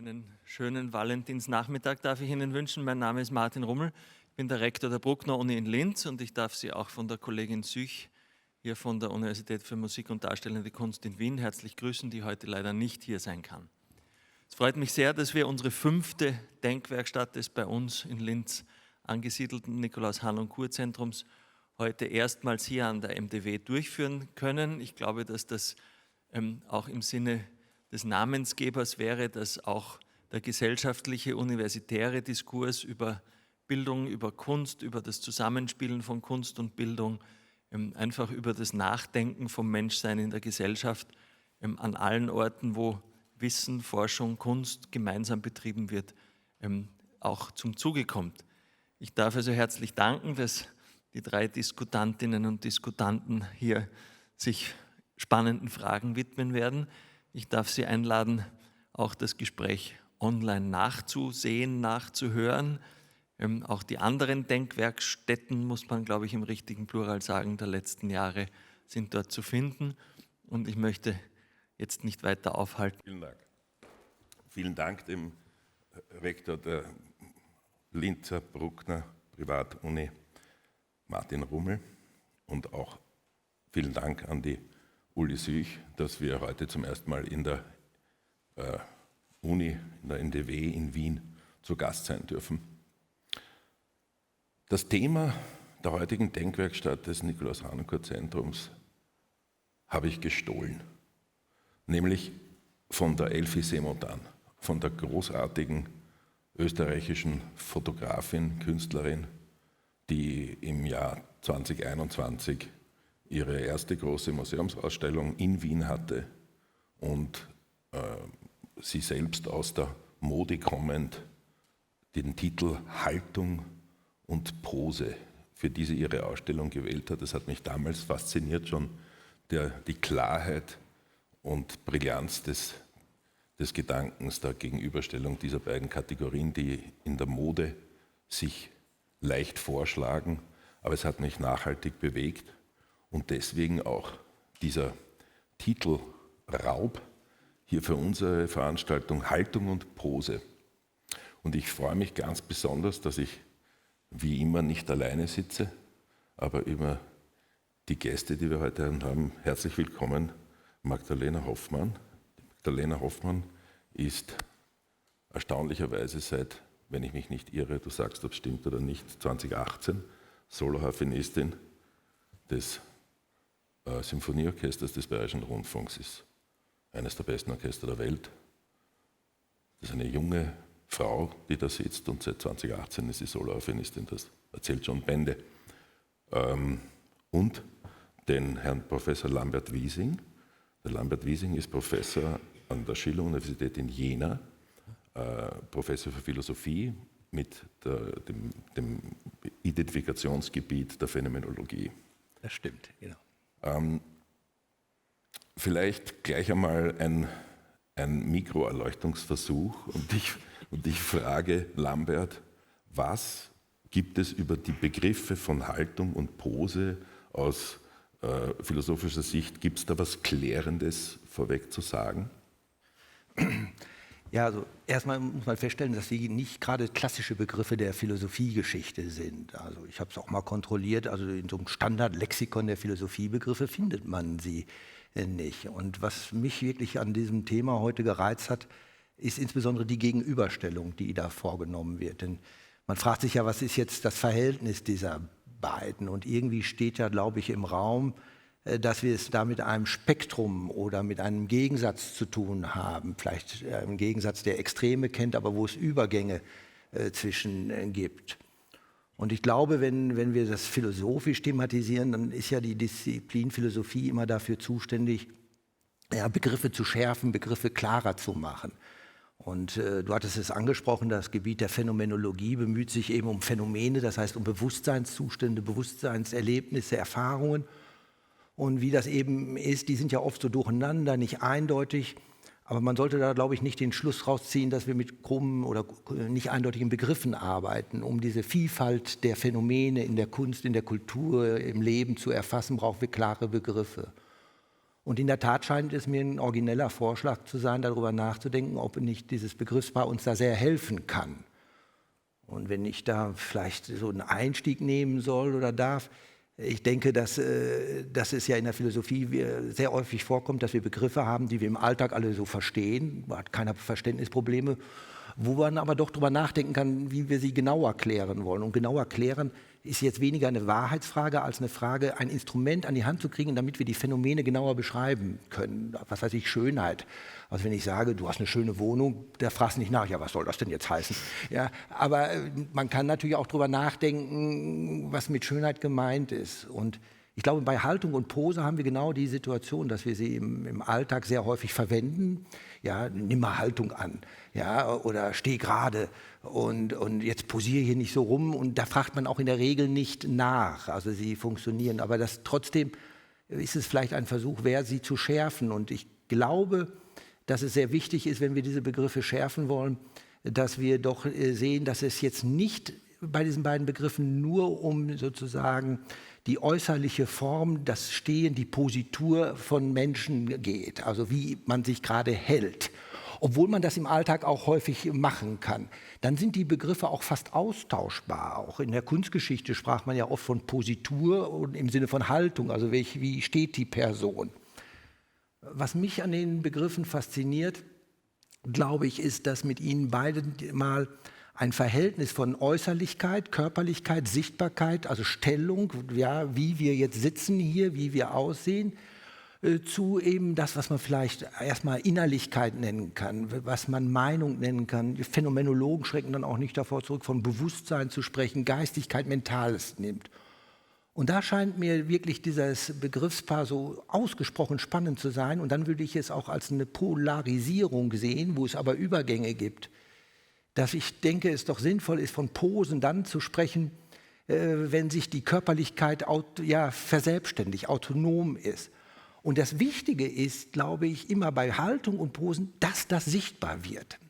Einen schönen Valentinsnachmittag darf ich Ihnen wünschen. Mein Name ist Martin Rummel, ich bin der Rektor der Bruckner Uni in Linz und ich darf Sie auch von der Kollegin Süch hier von der Universität für Musik und Darstellende Kunst in Wien herzlich grüßen, die heute leider nicht hier sein kann. Es freut mich sehr, dass wir unsere 5. Denkwerkstatt des bei uns in Linz angesiedelten Nikolaus-Hann-und-Kur-Zentrums heute erstmals hier an der MDW durchführen können. Ich glaube, dass das auch im Sinne des Namensgebers wäre, dass auch der gesellschaftliche, universitäre Diskurs über Bildung, über Kunst, über das Zusammenspielen von Kunst und Bildung, einfach über das Nachdenken vom Menschsein in der Gesellschaft an allen Orten, wo Wissen, Forschung, Kunst gemeinsam betrieben wird, auch zum Zuge kommt. Ich darf also herzlich danken, dass die 3 Diskutantinnen und Diskutanten hier sich spannenden Fragen widmen werden. Ich darf Sie einladen, auch das Gespräch online nachzusehen, nachzuhören. Auch die anderen Denkwerkstätten, muss man, glaube ich, im richtigen Plural sagen, der letzten Jahre sind dort zu finden. Und ich möchte jetzt nicht weiter aufhalten. Vielen Dank. Vielen Dank dem Rektor der Linzer Bruckner Privatuni, Martin Rummel, und auch vielen Dank an die Uli Süch, dass wir heute zum ersten Mal in der Uni, in der NDW in Wien zu Gast sein dürfen. Das Thema der heutigen Denkwerkstatt des Nikolaus-Hann-und-Kur-Zentrums habe ich gestohlen, nämlich von der Elfie Semontan, von der großartigen österreichischen Fotografin, Künstlerin, die im Jahr 2021 ihre erste große Museumsausstellung in Wien hatte und sie selbst aus der Mode kommend den Titel Haltung und Pose für diese ihre Ausstellung gewählt hat. Das hat mich damals fasziniert, schon die Klarheit und Brillanz des Gedankens der Gegenüberstellung dieser beiden Kategorien, die in der Mode sich leicht vorschlagen, aber es hat mich nachhaltig bewegt. Und deswegen auch dieser Titel Raub hier für unsere Veranstaltung Haltung und Pose. Und ich freue mich ganz besonders, dass ich wie immer nicht alleine sitze, aber über die Gäste, die wir heute haben. Herzlich willkommen, Magdalena Hoffmann. Magdalena Hoffmann ist erstaunlicherweise seit, wenn ich mich nicht irre, du sagst, ob es stimmt oder nicht, 2018 Soloharfenistin des Symphonieorchesters des Bayerischen Rundfunks, ist eines der besten Orchester der Welt. Das ist eine junge Frau, die da sitzt, und seit 2018 ist sie Soloharfenistin, das erzählt schon Bände. Und den Herrn Professor Lambert Wiesing. Der Lambert Wiesing ist Professor an der Schiller-Universität in Jena, Professor für Philosophie mit dem Identifikationsgebiet der Phänomenologie. Das stimmt, genau. Vielleicht gleich einmal ein Mikroerleuchtungsversuch und ich frage Lambert, was gibt es über die Begriffe von Haltung und Pose aus philosophischer Sicht, gibt es da was Klärendes vorweg zu sagen? Ja, also erstmal muss man feststellen, dass sie nicht gerade klassische Begriffe der Philosophiegeschichte sind. Also ich habe es auch mal kontrolliert, also in so einem Standardlexikon der Philosophiebegriffe findet man sie nicht. Und was mich wirklich an diesem Thema heute gereizt hat, ist insbesondere die Gegenüberstellung, die da vorgenommen wird. Denn man fragt sich ja, was ist jetzt das Verhältnis dieser beiden? Und irgendwie steht ja, glaube ich, im Raum, dass wir es da mit einem Spektrum oder mit einem Gegensatz zu tun haben. Vielleicht ein Gegensatz, der Extreme kennt, aber wo es Übergänge zwischen gibt. Und ich glaube, wenn wir das philosophisch thematisieren, dann ist ja die Disziplin Philosophie immer dafür zuständig, ja, Begriffe zu schärfen, Begriffe klarer zu machen. Und du hattest es angesprochen, das Gebiet der Phänomenologie bemüht sich eben um Phänomene, das heißt um Bewusstseinszustände, Bewusstseinserlebnisse, Erfahrungen. Und wie das eben ist, die sind ja oft so durcheinander, nicht eindeutig. Aber man sollte da, glaube ich, nicht den Schluss rausziehen, dass wir mit krummen oder nicht eindeutigen Begriffen arbeiten. Um diese Vielfalt der Phänomene in der Kunst, in der Kultur, im Leben zu erfassen, brauchen wir klare Begriffe. Und in der Tat scheint es mir ein origineller Vorschlag zu sein, darüber nachzudenken, ob nicht dieses Begriffspaar uns da sehr helfen kann. Und wenn ich da vielleicht so einen Einstieg nehmen soll oder darf, ich denke, dass es ja in der Philosophie sehr häufig vorkommt, dass wir Begriffe haben, die wir im Alltag alle so verstehen, hat keiner Verständnisprobleme, wo man aber doch darüber nachdenken kann, wie wir sie genauer klären wollen. Und genauer klären ist jetzt weniger eine Wahrheitsfrage als eine Frage, ein Instrument an die Hand zu kriegen, damit wir die Phänomene genauer beschreiben können. Was weiß ich, Schönheit. Also wenn ich sage, du hast eine schöne Wohnung, der fragt nicht nach, ja, was soll das denn jetzt heißen? Ja, aber man kann natürlich auch darüber nachdenken, was mit Schönheit gemeint ist. Und ich glaube, bei Haltung und Pose haben wir genau die Situation, dass wir sie im Alltag sehr häufig verwenden. Ja, nimm mal Haltung an, ja, oder steh gerade und jetzt posiere hier nicht so rum. Und da fragt man auch in der Regel nicht nach. Also sie funktionieren, aber trotzdem ist es vielleicht ein Versuch wert, sie zu schärfen. Und ich glaube, dass es sehr wichtig ist, wenn wir diese Begriffe schärfen wollen, dass wir doch sehen, dass es jetzt nicht bei diesen beiden Begriffen nur um sozusagen die äußerliche Form, das Stehen, die Positur von Menschen geht, also wie man sich gerade hält. Obwohl man das im Alltag auch häufig machen kann, dann sind die Begriffe auch fast austauschbar. Auch in der Kunstgeschichte sprach man ja oft von Positur und im Sinne von Haltung, also wie steht die Person. Was mich an den Begriffen fasziniert, glaube ich, ist, dass mit ihnen beiden mal ein Verhältnis von Äußerlichkeit, Körperlichkeit, Sichtbarkeit, also Stellung, ja, wie wir jetzt sitzen hier, wie wir aussehen, zu eben das, was man vielleicht erstmal Innerlichkeit nennen kann, was man Meinung nennen kann. Die Phänomenologen schrecken dann auch nicht davor zurück, von Bewusstsein zu sprechen, Geistigkeit, Mentales nimmt. Und da scheint mir wirklich dieses Begriffspaar so ausgesprochen spannend zu sein. Und dann würde ich es auch als eine Polarisierung sehen, wo es aber Übergänge gibt. Dass ich denke, es doch sinnvoll ist, von Posen dann zu sprechen, wenn sich die Körperlichkeit verselbstständigt, autonom ist. Und das Wichtige ist, glaube ich, immer bei Haltung und Posen, dass das sichtbar wird.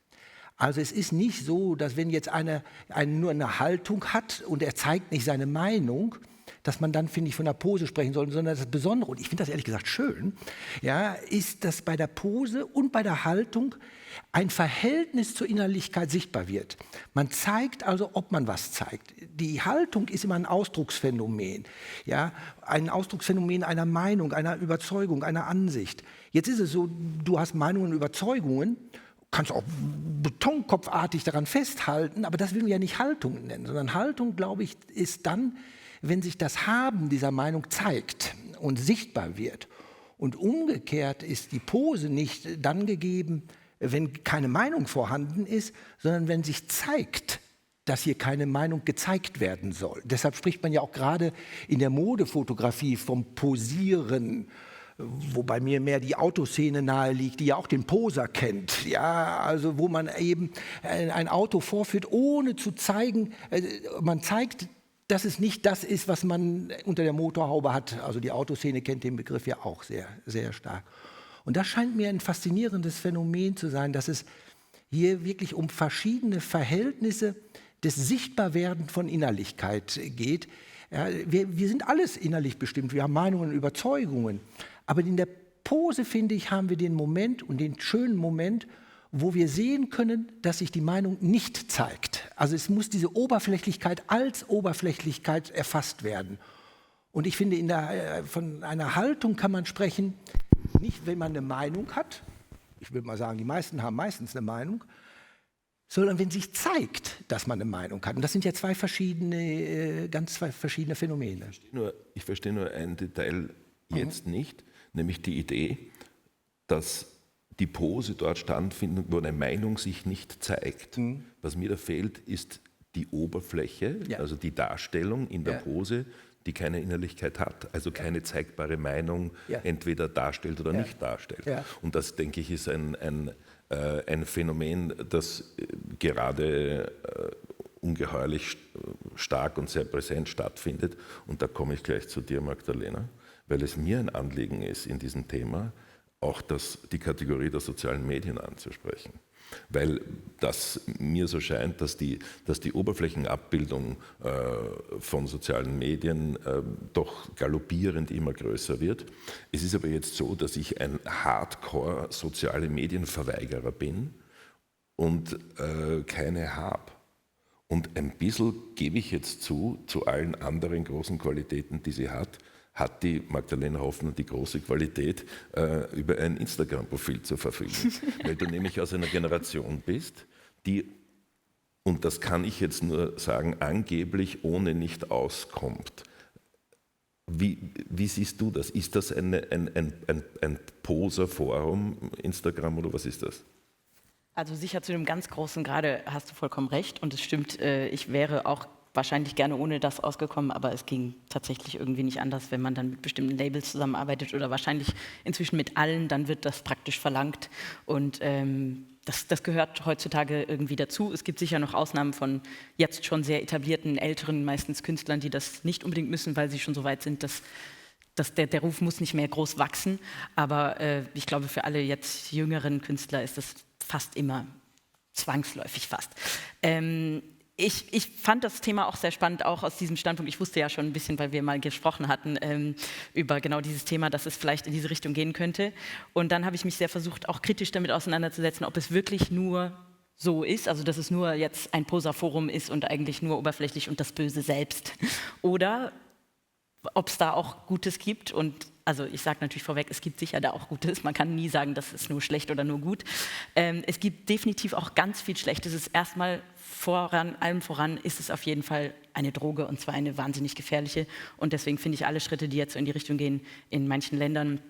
Also es ist nicht so, dass wenn jetzt einer nur eine Haltung hat und er zeigt nicht seine Meinung, dass man dann, finde ich, von der Pose sprechen soll, sondern das Besondere, und ich finde das ehrlich gesagt schön, ja, ist, dass bei der Pose und bei der Haltung ein Verhältnis zur Innerlichkeit sichtbar wird. Man zeigt also, ob man was zeigt. Die Haltung ist immer ein Ausdrucksphänomen, ja, ein Ausdrucksphänomen einer Meinung, einer Überzeugung, einer Ansicht. Jetzt ist es so, du hast Meinungen und Überzeugungen, kannst auch betonkopfartig daran festhalten, aber das will man ja nicht Haltung nennen, sondern Haltung, glaube ich, ist dann, wenn sich das Haben dieser Meinung zeigt und sichtbar wird. Und umgekehrt ist die Pose nicht dann gegeben, wenn keine Meinung vorhanden ist, sondern wenn sich zeigt, dass hier keine Meinung gezeigt werden soll. Deshalb spricht man ja auch gerade in der Modefotografie vom Posieren, wobei mir mehr die Autoszene nahe liegt, die ja auch den Poser kennt. Ja, also wo man eben ein Auto vorführt, ohne zu zeigen, man zeigt, dass es nicht das ist, was man unter der Motorhaube hat. Also die Autoszene kennt den Begriff ja auch sehr, sehr stark. Und das scheint mir ein faszinierendes Phänomen zu sein, dass es hier wirklich um verschiedene Verhältnisse des Sichtbarwerden von Innerlichkeit geht. Ja, wir sind alles innerlich bestimmt, wir haben Meinungen und Überzeugungen. Aber in der Pose, finde ich, haben wir den Moment und den schönen Moment, wo wir sehen können, dass sich die Meinung nicht zeigt. Also es muss diese Oberflächlichkeit als Oberflächlichkeit erfasst werden. Und ich finde, von einer Haltung kann man sprechen, nicht wenn man eine Meinung hat, ich würde mal sagen, die meisten haben meistens eine Meinung, sondern wenn sich zeigt, dass man eine Meinung hat. Und das sind ja zwei verschiedene Phänomene. Ich verstehe nur ein Detail jetzt nicht, nämlich die Idee, dass die Pose dort stattfindet, wo eine Meinung sich nicht zeigt. Was mir da fehlt, ist die Oberfläche, also die Darstellung in der Pose, die keine Innerlichkeit hat, also keine zeigbare Meinung entweder darstellt oder nicht darstellt. Ja. Und das, denke ich, ist ein Phänomen, das gerade ungeheuerlich stark und sehr präsent stattfindet. Und da komme ich gleich zu dir, Magdalena, weil es mir ein Anliegen ist, in diesem Thema auch die Kategorie der sozialen Medien anzusprechen. weil das mir so scheint, dass die Oberflächenabbildung von sozialen Medien doch galoppierend immer größer wird. Es ist aber jetzt so, dass ich ein Hardcore-soziale Medienverweigerer bin und keine habe. Und ein bisschen gebe ich jetzt zu allen anderen großen Qualitäten, die sie hat die Magdalena Hoffmann die große Qualität, über ein Instagram-Profil zu verfügen. Weil du nämlich aus einer Generation bist, die, und das kann ich jetzt nur sagen, angeblich ohne nicht auskommt. Wie siehst du das? Ist das ein Poser-Forum, Instagram, oder was ist das? Also sicher zu dem ganz großen Grade hast du vollkommen recht und es stimmt, ich wäre auch wahrscheinlich gerne ohne das ausgekommen, aber es ging tatsächlich irgendwie nicht anders, wenn man dann mit bestimmten Labels zusammenarbeitet oder wahrscheinlich inzwischen mit allen, dann wird das praktisch verlangt und das gehört heutzutage irgendwie dazu. Es gibt sicher noch Ausnahmen von jetzt schon sehr etablierten, älteren, meistens Künstlern, die das nicht unbedingt müssen, weil sie schon so weit sind, dass der Ruf muss nicht mehr groß wachsen, aber ich glaube, für alle jetzt jüngeren Künstler ist das fast immer zwangsläufig fast. Ich fand das Thema auch sehr spannend, auch aus diesem Standpunkt. Ich wusste ja schon ein bisschen, weil wir mal gesprochen hatten, über genau dieses Thema, dass es vielleicht in diese Richtung gehen könnte. Und dann habe ich mich sehr versucht, auch kritisch damit auseinanderzusetzen, ob es wirklich nur so ist, also dass es nur jetzt ein Poser-Forum ist und eigentlich nur oberflächlich und das Böse selbst. Oder ob es da auch Gutes gibt. Und also ich sage natürlich vorweg, es gibt sicher da auch Gutes. Man kann nie sagen, das ist nur schlecht oder nur gut. Es gibt definitiv auch ganz viel Schlechtes. Es ist erstmal allem voran ist es auf jeden Fall eine Droge und zwar eine wahnsinnig gefährliche. Und deswegen finde ich alle Schritte, die jetzt so in die Richtung gehen, in manchen Ländern,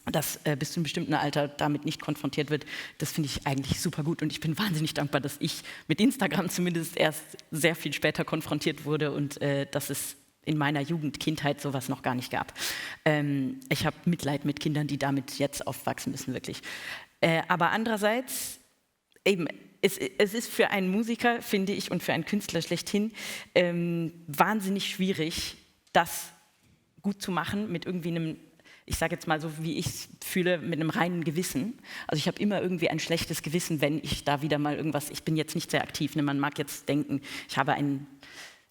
dass bis zu einem bestimmten Alter damit nicht konfrontiert wird, das finde ich eigentlich super gut. Und ich bin wahnsinnig dankbar, dass ich mit Instagram zumindest erst sehr viel später konfrontiert wurde und dass es in meiner Jugend, Kindheit sowas noch gar nicht gab. Ich habe Mitleid mit Kindern, die damit jetzt aufwachsen müssen, wirklich. Aber andererseits, eben, es ist für einen Musiker, finde ich, und für einen Künstler schlechthin wahnsinnig schwierig, das gut zu machen mit irgendwie einem, ich sage jetzt mal so, wie ich es fühle, mit einem reinen Gewissen. Also ich habe immer irgendwie ein schlechtes Gewissen, wenn ich da wieder mal irgendwas, ich bin jetzt nicht sehr aktiv, ne? Man mag jetzt denken, ich habe einen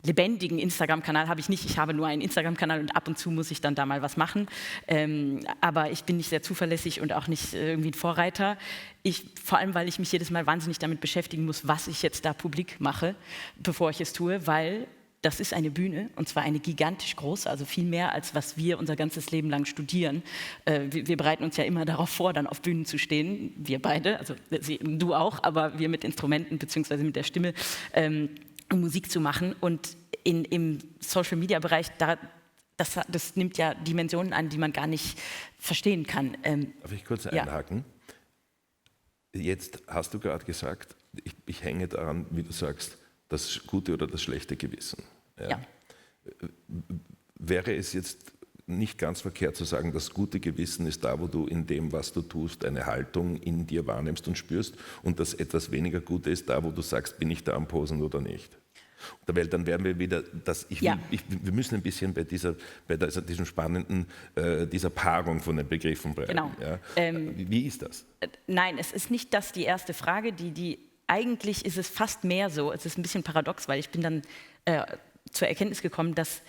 lebendigen Instagram-Kanal habe ich nicht, ich habe nur einen Instagram-Kanal und ab und zu muss ich dann da mal was machen, aber ich bin nicht sehr zuverlässig und auch nicht irgendwie ein Vorreiter. Vor allem, weil ich mich jedes Mal wahnsinnig damit beschäftigen muss, was ich jetzt da publik mache, bevor ich es tue, weil das ist eine Bühne und zwar eine gigantisch große, also viel mehr, als was wir unser ganzes Leben lang studieren. Wir bereiten uns ja immer darauf vor, dann auf Bühnen zu stehen, wir beide, also du auch, aber wir mit Instrumenten bzw. mit der Stimme, Musik zu machen und im Social-Media-Bereich, das nimmt ja Dimensionen an, die man gar nicht verstehen kann. Darf ich kurz einhaken? Jetzt hast du gerade gesagt, ich hänge daran, wie du sagst, das gute oder das schlechte Gewissen. Ja. Wäre es jetzt nicht ganz verkehrt zu sagen, das gute Gewissen ist da, wo du in dem, was du tust, eine Haltung in dir wahrnimmst und spürst und das etwas weniger Gute ist da, wo du sagst, bin ich da am Posen oder nicht? Weil dann werden wir wieder, wir müssen ein bisschen bei diesem spannenden, dieser Paarung von den Begriffen bleiben. Genau. Ja? Wie ist das? Nein, es ist nicht das die erste Frage, eigentlich ist es fast mehr so, es ist ein bisschen paradox, weil ich bin dann zur Erkenntnis gekommen, dass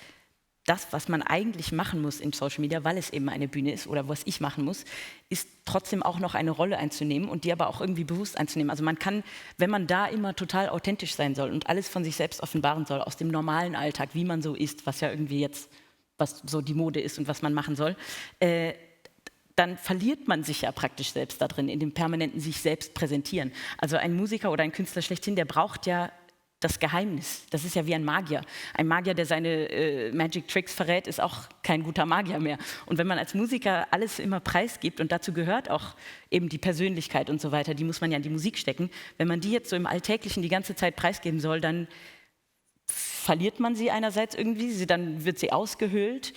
das, was man eigentlich machen muss in Social Media, weil es eben eine Bühne ist oder was ich machen muss, ist trotzdem auch noch eine Rolle einzunehmen und die aber auch irgendwie bewusst einzunehmen. Also man kann, wenn man da immer total authentisch sein soll und alles von sich selbst offenbaren soll, aus dem normalen Alltag, wie man so ist, was ja irgendwie jetzt, was so die Mode ist und was man machen soll, dann verliert man sich ja praktisch selbst da drin, in dem permanenten sich selbst präsentieren. Also ein Musiker oder ein Künstler schlechthin, der braucht ja das Geheimnis. Das ist ja wie ein Magier. Ein Magier, der seine Magic Tricks verrät, ist auch kein guter Magier mehr. Und wenn man als Musiker alles immer preisgibt, und dazu gehört auch eben die Persönlichkeit und so weiter, die muss man ja in die Musik stecken, wenn man die jetzt so im Alltäglichen die ganze Zeit preisgeben soll, dann verliert man sie einerseits irgendwie, dann wird sie ausgehöhlt.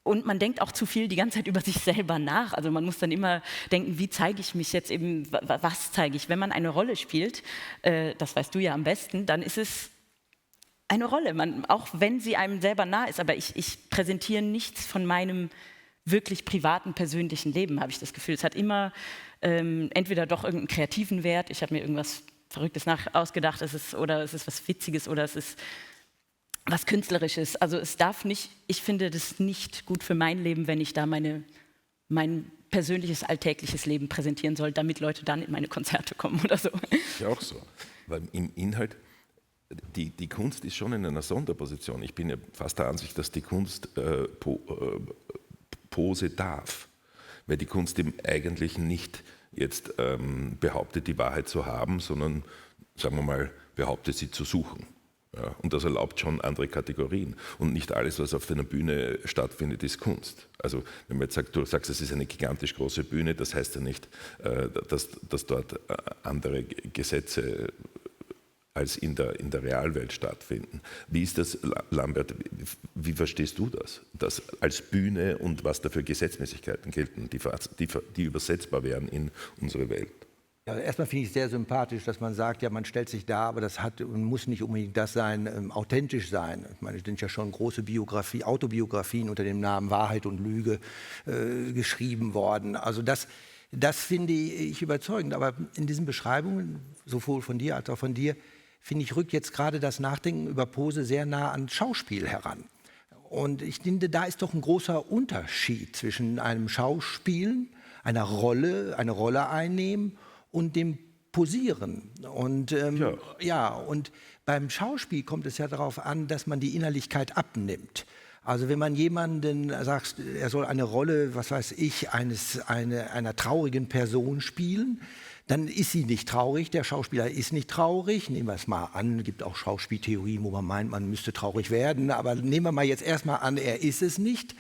Und man denkt auch zu viel die ganze Zeit über sich selber nach. Also man muss dann immer denken, wie zeige ich mich jetzt eben, was zeige ich? Wenn man eine Rolle spielt, das weißt du ja am besten, dann ist es eine Rolle, auch wenn sie einem selber nah ist. Aber ich präsentiere nichts von meinem wirklich privaten, persönlichen Leben, habe ich das Gefühl. Es hat immer entweder doch irgendeinen kreativen Wert, ich habe mir irgendwas Verrücktes ausgedacht, oder es ist was Witziges oder es ist was Künstlerisches. Also es darf nicht, ich finde das nicht gut für mein Leben, wenn ich da mein persönliches, alltägliches Leben präsentieren soll, damit Leute dann in meine Konzerte kommen oder so. Ja, auch so. Weil im Inhalt, die Kunst ist schon in einer Sonderposition. Ich bin ja fast der Ansicht, dass die Kunst Pose darf. Weil die Kunst eben eigentlich nicht jetzt behauptet, die Wahrheit zu haben, sondern, sagen wir mal, behauptet, sie zu suchen. Ja, und das erlaubt schon andere Kategorien. Und nicht alles, was auf einer Bühne stattfindet, ist Kunst. Also wenn man jetzt sagt, du sagst, es ist eine gigantisch große Bühne, das heißt ja nicht, dass dort andere Gesetze als in der Realwelt stattfinden. Wie ist das, Lambert, wie verstehst du das? Das als Bühne und was da für Gesetzmäßigkeiten gelten, die übersetzbar wären in unsere Welt? Ja, erstmal finde ich es sehr sympathisch, dass man sagt, ja, man stellt sich da, aber das muss nicht unbedingt das sein, authentisch sein. Ich meine, es sind ja schon große Autobiografien unter dem Namen Wahrheit und Lüge geschrieben worden. Also das finde ich überzeugend. Aber in diesen Beschreibungen, sowohl von dir als auch von dir, finde ich, rückt jetzt gerade das Nachdenken über Pose sehr nah an Schauspiel heran. Und ich finde, da ist doch ein großer Unterschied zwischen einem Schauspielen, eine Rolle einnehmen und dem Posieren. Und und beim Schauspiel kommt es ja darauf an, dass man die Innerlichkeit abnimmt. Also wenn man jemanden sagt, er soll eine Rolle, was weiß ich, einer traurigen Person spielen, dann ist sie nicht traurig, der Schauspieler ist nicht traurig. Nehmen wir es mal an, es gibt auch Schauspieltheorien, wo man meint, man müsste traurig werden, aber nehmen wir mal jetzt erstmal an, er ist es nicht.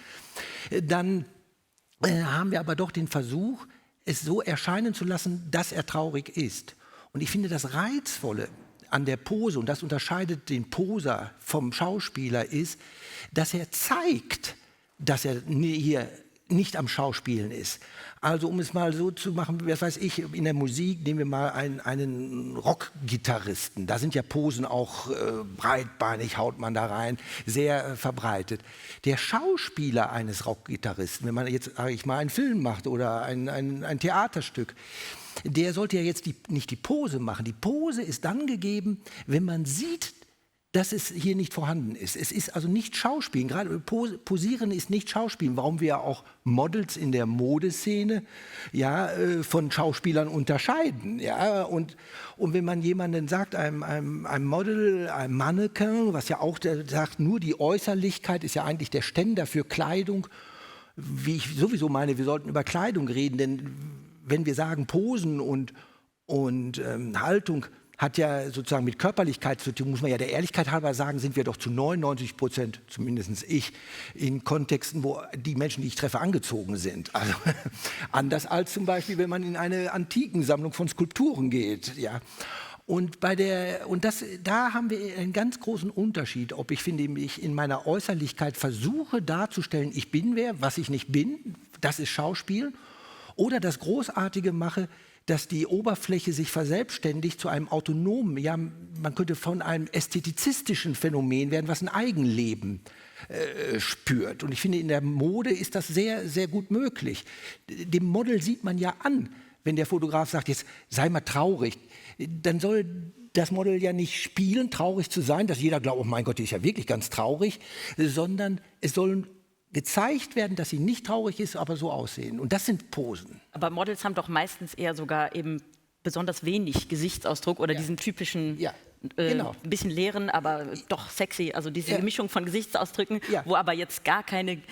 Dann haben wir aber doch den Versuch, es so erscheinen zu lassen, dass er traurig ist. Und ich finde, das Reizvolle an der Pose, und das unterscheidet den Poser vom Schauspieler, ist, dass er zeigt, dass er hier nicht am Schauspielen ist. Also um es mal so zu machen, was weiß ich, in der Musik nehmen wir mal einen Rockgitarristen. Da sind ja Posen auch breitbeinig, haut man da rein, sehr verbreitet. Der Schauspieler eines Rockgitarristen, wenn man jetzt, sag ich mal, einen Film macht oder ein Theaterstück, der sollte ja jetzt nicht die Pose machen. Die Pose ist dann gegeben, wenn man sieht, dass es hier nicht vorhanden ist. Es ist also nicht Schauspielen. Gerade Posieren ist nicht Schauspielen. Warum wir auch Models in der Modeszene von Schauspielern unterscheiden. Ja? Und wenn man jemanden sagt, einem Model, einem Mannequin, was ja auch sagt, nur die Äußerlichkeit ist ja eigentlich der Ständer für Kleidung, wie ich sowieso meine, wir sollten über Kleidung reden, denn wenn wir sagen Posen und Haltung, hat ja sozusagen mit Körperlichkeit zu tun, muss man ja der Ehrlichkeit halber sagen, sind wir doch zu 99%, zumindest ich, in Kontexten, wo die Menschen, die ich treffe, angezogen sind. Also anders als zum Beispiel, wenn man in eine Antikensammlung von Skulpturen geht. Ja. Und da haben wir einen ganz großen Unterschied, ob ich in meiner Äußerlichkeit versuche darzustellen, ich bin wer, was ich nicht bin, das ist Schauspiel, oder das Großartige mache, dass die Oberfläche sich verselbstständigt zu einem autonomen, ja, man könnte von einem ästhetizistischen Phänomen werden, was ein Eigenleben spürt. Und ich finde, in der Mode ist das sehr, sehr gut möglich. Dem Model sieht man ja an, wenn der Fotograf sagt, jetzt sei mal traurig, dann soll das Model ja nicht spielen, traurig zu sein, dass jeder glaubt, oh mein Gott, die ist ja wirklich ganz traurig, sondern es sollen gezeigt werden, dass sie nicht traurig ist, aber so aussehen. Und das sind Posen. Aber Models haben doch meistens eher sogar eben besonders wenig Gesichtsausdruck oder diesen typischen, ein bisschen leeren, aber doch sexy, also diese Mischung von Gesichtsausdrücken, wo aber jetzt gar kein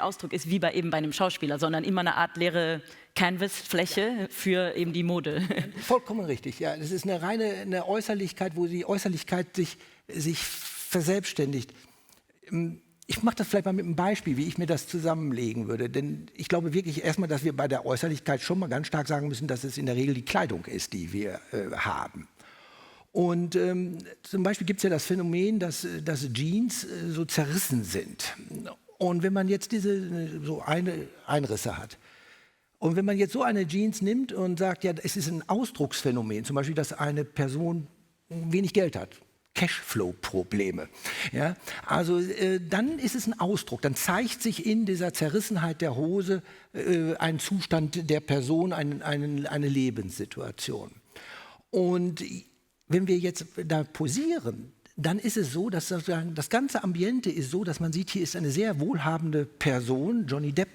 Ausdruck ist, wie bei einem Schauspieler, sondern immer eine Art leere Canvas-Fläche für eben die Mode. Vollkommen richtig, ja. Das ist eine Äußerlichkeit, wo die Äußerlichkeit sich verselbstständigt. Ich mache das vielleicht mal mit einem Beispiel, wie ich mir das zusammenlegen würde. Denn ich glaube wirklich erstmal, dass wir bei der Äußerlichkeit schon mal ganz stark sagen müssen, dass es in der Regel die Kleidung ist, die wir haben. Und zum Beispiel gibt es ja das Phänomen, dass Jeans so zerrissen sind. Und wenn man jetzt so eine Einrisse hat, und wenn man jetzt so eine Jeans nimmt und sagt, ja, es ist ein Ausdrucksphänomen, zum Beispiel, dass eine Person wenig Geld hat, Cashflow-Probleme. Ja? Also dann ist es ein Ausdruck, dann zeigt sich in dieser Zerrissenheit der Hose ein Zustand der Person, eine Lebenssituation. Und wenn wir jetzt da posieren, dann ist es so, dass das ganze Ambiente ist so, dass man sieht, hier ist eine sehr wohlhabende Person. Johnny Depp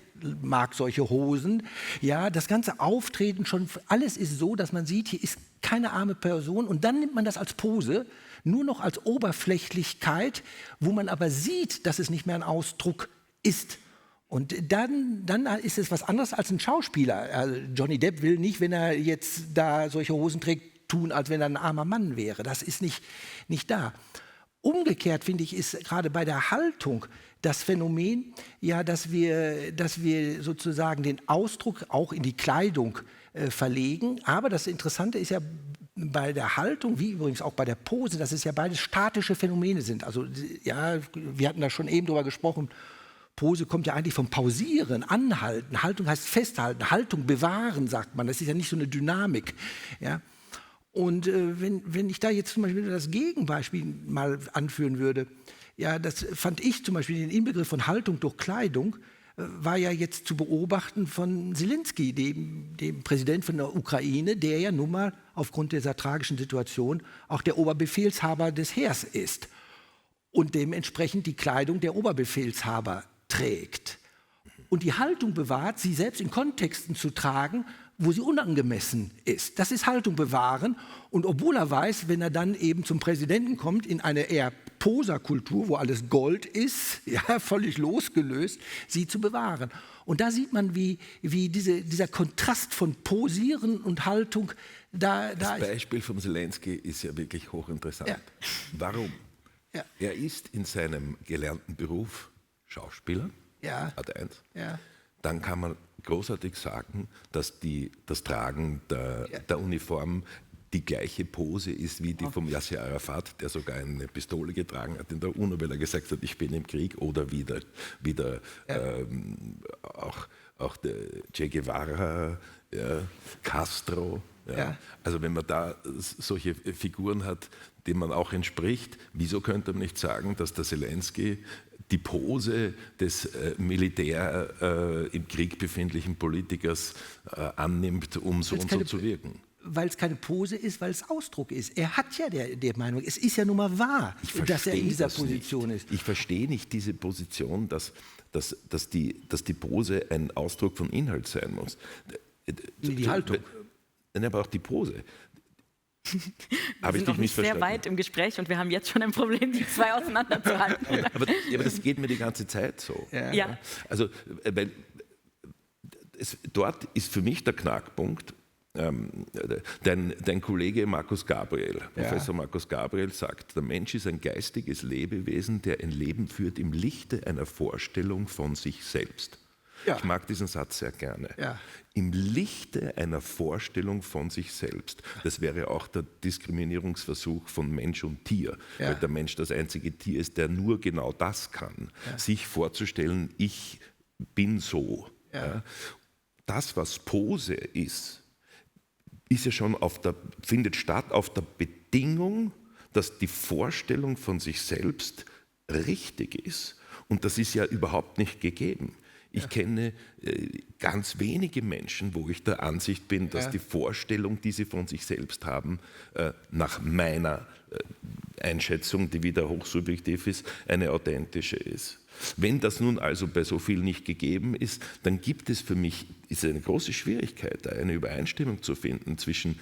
mag solche Hosen. Ja, das ganze Auftreten schon, alles ist so, dass man sieht, hier ist keine arme Person. Und dann nimmt man das als Pose, nur noch als Oberflächlichkeit, wo man aber sieht, dass es nicht mehr ein Ausdruck ist. Und dann ist es was anderes als ein Schauspieler. Also Johnny Depp will nicht, wenn er jetzt da solche Hosen trägt, tun, als wenn er ein armer Mann wäre. Das ist nicht da. Umgekehrt, finde ich, ist gerade bei der Haltung das Phänomen, ja, dass wir sozusagen den Ausdruck auch in die Kleidung verlegen. Aber das Interessante ist ja bei der Haltung, wie übrigens auch bei der Pose, dass es ja beides statische Phänomene sind. Also ja, wir hatten da schon eben drüber gesprochen, Pose kommt ja eigentlich vom Pausieren, Anhalten. Haltung heißt festhalten, Haltung bewahren, sagt man. Das ist ja nicht so eine Dynamik. Ja. Und wenn ich da jetzt zum Beispiel das Gegenbeispiel mal anführen würde, ja, das fand ich zum Beispiel den Inbegriff von Haltung durch Kleidung, war ja jetzt zu beobachten von Zelensky, dem Präsident von der Ukraine, der ja nun mal aufgrund dieser tragischen Situation auch der Oberbefehlshaber des Heers ist und dementsprechend die Kleidung der Oberbefehlshaber trägt. Und die Haltung bewahrt, sie selbst in Kontexten zu tragen, wo sie unangemessen ist. Das ist Haltung bewahren. Und obwohl er weiß, wenn er dann eben zum Präsidenten kommt, in eine eher Poserkultur, wo alles Gold ist, ja, völlig losgelöst, sie zu bewahren. Und da sieht man, wie dieser Kontrast von Posieren und Haltung da ist. Das Beispiel von Zelensky ist ja wirklich hochinteressant. Ja. Warum? Ja. Er ist in seinem gelernten Beruf Schauspieler, Art 1. Ja. Dann kann man großartig sagen, dass das Tragen der Uniform die gleiche Pose ist wie die vom Yasser Arafat, der sogar eine Pistole getragen hat in der UNO, weil er gesagt hat, ich bin im Krieg, oder wieder auch der Che Guevara, Castro. Ja. Also wenn man da solche Figuren hat, denen man auch entspricht, wieso könnte man nicht sagen, dass der Zelensky die Pose des im Krieg befindlichen Politikers annimmt, um so und so zu wirken? Weil es keine Pose ist, weil es Ausdruck ist. Er hat ja der Meinung, es ist ja nun mal wahr, dass er in dieser Position ist. Ich verstehe nicht diese Position, dass die Pose ein Ausdruck von Inhalt sein muss. Die Haltung. Nein, aber auch die Pose. Wir sind noch nicht sehr weit im Gespräch und wir haben jetzt schon ein Problem, die zwei auseinanderzuhalten. aber das geht mir die ganze Zeit so. Ja. Also, weil dort ist für mich der Knackpunkt, dein Kollege Markus Gabriel, Professor Markus Gabriel sagt, der Mensch ist ein geistiges Lebewesen, der ein Leben führt im Lichte einer Vorstellung von sich selbst. Ja. Ich mag diesen Satz sehr gerne. Ja. Im Lichte einer Vorstellung von sich selbst. Das wäre auch der Diskriminierungsversuch von Mensch und Tier, weil der Mensch das einzige Tier ist, der nur genau das kann, sich vorzustellen, ich bin so. Ja. Das, was Pose ist ja schon findet statt auf der Bedingung, dass die Vorstellung von sich selbst richtig ist. Und das ist ja überhaupt nicht gegeben. Ich kenne ganz wenige Menschen, wo ich der Ansicht bin, dass die Vorstellung, die sie von sich selbst haben, nach meiner Einschätzung, die wieder hochsubjektiv ist, eine authentische ist. Wenn das nun also bei so vielen nicht gegeben ist, dann gibt es für mich ist eine große Schwierigkeit, eine Übereinstimmung zu finden zwischen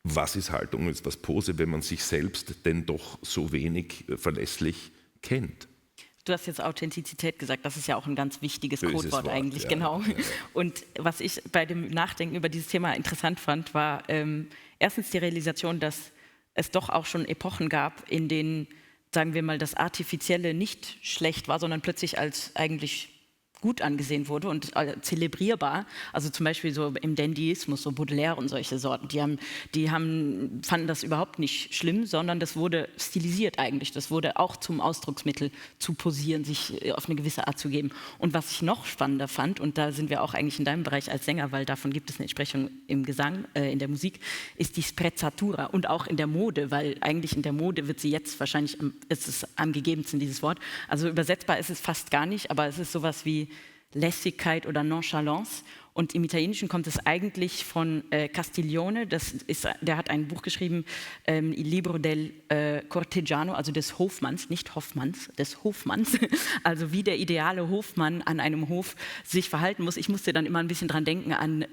was ist Haltung und was Pose, wenn man sich selbst denn doch so wenig verlässlich kennt. Du hast jetzt Authentizität gesagt, das ist ja auch ein ganz wichtiges Codewort eigentlich, genau. Und was ich bei dem Nachdenken über dieses Thema interessant fand, war erstens die Realisation, dass es doch auch schon Epochen gab, in denen, sagen wir mal, das Artifizielle nicht schlecht war, sondern plötzlich als eigentlich gut angesehen wurde und zelebrierbar. Also zum Beispiel so im Dandyismus, so Baudelaire und solche Sorten. Fanden das überhaupt nicht schlimm, sondern das wurde stilisiert eigentlich. Das wurde auch zum Ausdrucksmittel zu posieren, sich auf eine gewisse Art zu geben. Und was ich noch spannender fand, und da sind wir auch eigentlich in deinem Bereich als Sänger, weil davon gibt es eine Entsprechung im Gesang, in der Musik, ist die Sprezzatura und auch in der Mode, weil eigentlich in der Mode wird sie jetzt wahrscheinlich, ist es am gegebensten dieses Wort. Also übersetzbar ist es fast gar nicht, aber es ist sowas wie Lässigkeit oder Nonchalance. Und im Italienischen kommt es eigentlich von Castiglione, der hat ein Buch geschrieben, Il Libro del Cortegiano, also des Hofmanns, nicht Hoffmanns, des Hofmanns, also wie der ideale Hofmann an einem Hof sich verhalten muss. Ich musste dann immer ein bisschen dran denken an,